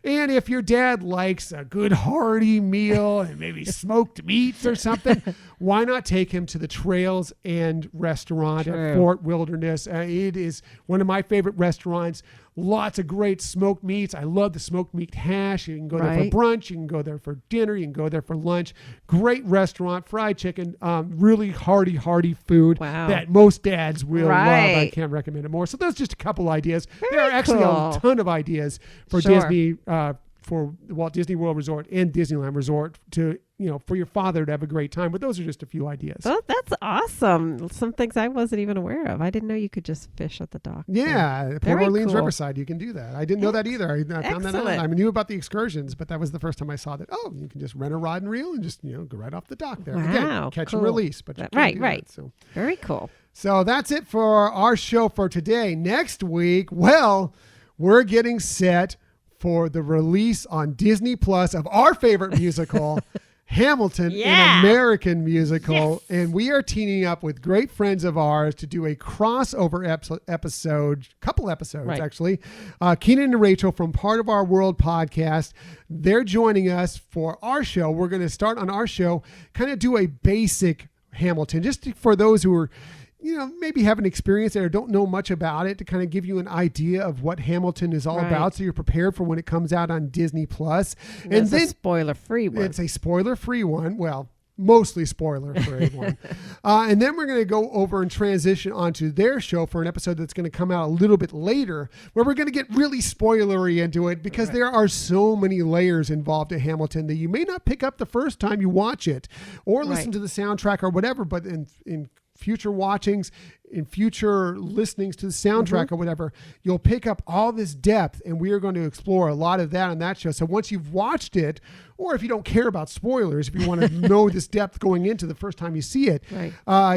And if your dad likes a good hearty meal and maybe smoked meats or something, why not take him to the Trails and Restaurant at Fort Wilderness? It is one of my favorite restaurants. Lots of great smoked meats. I love the smoked meat hash. You can go there for brunch. You can go there for dinner. You can go there for lunch. Great restaurant, fried chicken, really hearty food that most dads will love. I can't recommend it more. So those just a couple ideas. There are actually a ton of ideas for Disney, for the Walt Disney World Resort and Disneyland Resort to, for your father to have a great time. But those are just a few ideas. Oh, that's awesome. Some things I wasn't even aware of. I didn't know you could just fish at the dock. Yeah. Port Orleans Riverside, you can do that. I didn't know that either. I found that out. I knew about the excursions, but that was the first time I saw that. Oh, you can just rent a rod and reel and just, go right off the dock there. Wow, Again, catch and release. But right. So very cool. So that's it for our show for today. Next week, we're getting set for the release on Disney Plus of our favorite musical, Hamilton, an American musical. Yes. And we are teaming up with great friends of ours to do a crossover couple episodes actually. Keenan and Rachel from Part of Our World podcast, they're joining us for our show. We're going to start on our show, kind of do a basic Hamilton, just for those who are maybe haven't experienced it or don't know much about it, to kind of give you an idea of what Hamilton is all about, so you're prepared for when it comes out on Disney Plus. And then a spoiler-free one. It's a spoiler-free one. Well, mostly spoiler-free one. And then we're going to go over and transition onto their show for an episode that's going to come out a little bit later, where we're going to get really spoilery into it, because there are so many layers involved in Hamilton that you may not pick up the first time you watch it or listen to the soundtrack or whatever, but in future watchings, in future listenings to the soundtrack or whatever, you'll pick up all this depth, and we are going to explore a lot of that on that show. So once you've watched it, or if you don't care about spoilers, if you want to know this depth going into the first time you see it,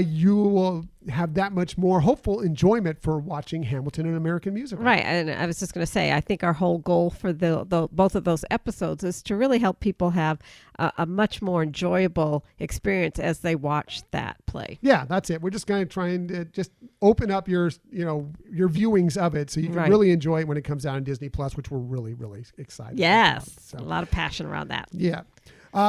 you will have that much more hopeful enjoyment for watching Hamilton, an American musical. Right. And I was just going to say, I think our whole goal for the both of those episodes is to really help people have a much more enjoyable experience as they watch that play. Yeah, that's it. We're just going to try and just open up your viewings of it, so you can really enjoy it when it comes out on Disney Plus, which we're really, really excited about. So, a lot of passion around that. Yeah.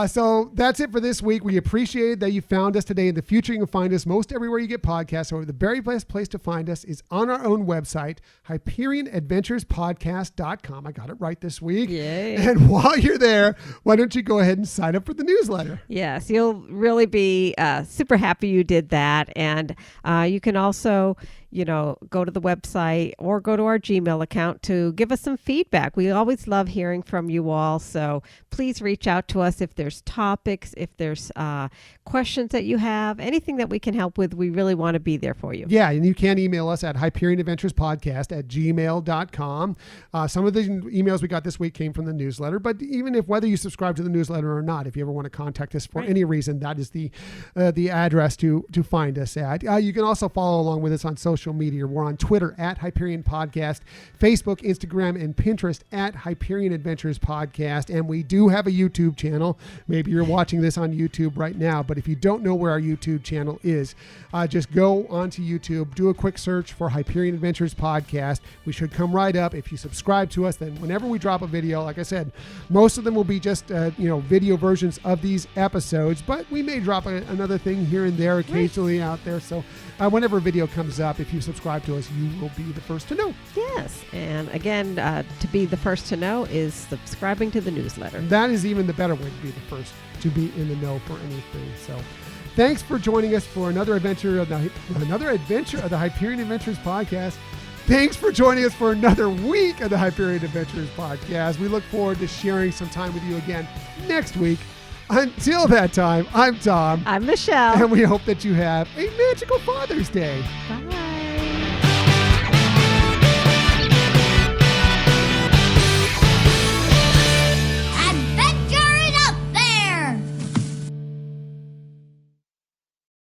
So that's it for this week. We appreciate that you found us today. In the future, you can find us most everywhere you get podcasts. However, the very best place to find us is on our own website, HyperionAdventurespodcast.com. I got it right this week. Yay. And while you're there, why don't you go ahead and sign up for the newsletter? Yes, you'll really be super happy you did that. And you can also go to the website or go to our Gmail account to give us some feedback. We always love hearing from you all. So please reach out to us if there's topics, if there's questions that you have, anything that we can help with. We really want to be there for you. Yeah, and you can email us at HyperionAdventuresPodcast@gmail.com. Some of the emails we got this week came from the newsletter, but even whether you subscribe to the newsletter or not, if you ever want to contact us for any reason, that is the address to find us at. You can also follow along with us on social media. We're on Twitter at Hyperion Podcast, Facebook, Instagram, and Pinterest at Hyperion Adventures Podcast. And we do have a YouTube channel. Maybe you're watching this on YouTube right now, but if you don't know where our YouTube channel is, just go onto YouTube, do a quick search for Hyperion Adventures Podcast. We should come right up. If you subscribe to us, then whenever we drop a video, like I said, most of them will be just video versions of these episodes, but we may drop another thing here and there occasionally out there. So whenever a video comes up, if you subscribe to us, you will be the first to know. Yes. And again, to be the first to know is subscribing to the newsletter. That is even the better way to be the first to be in the know for anything. So thanks for joining us for another adventure of the Hyperion Adventures Podcast. Thanks for joining us for another week of the Hyperion Adventures podcast. We look forward to sharing some time with you again next week. Until that time, I'm Tom. I'm Michelle. And we hope that you have a magical Father's Day. Bye.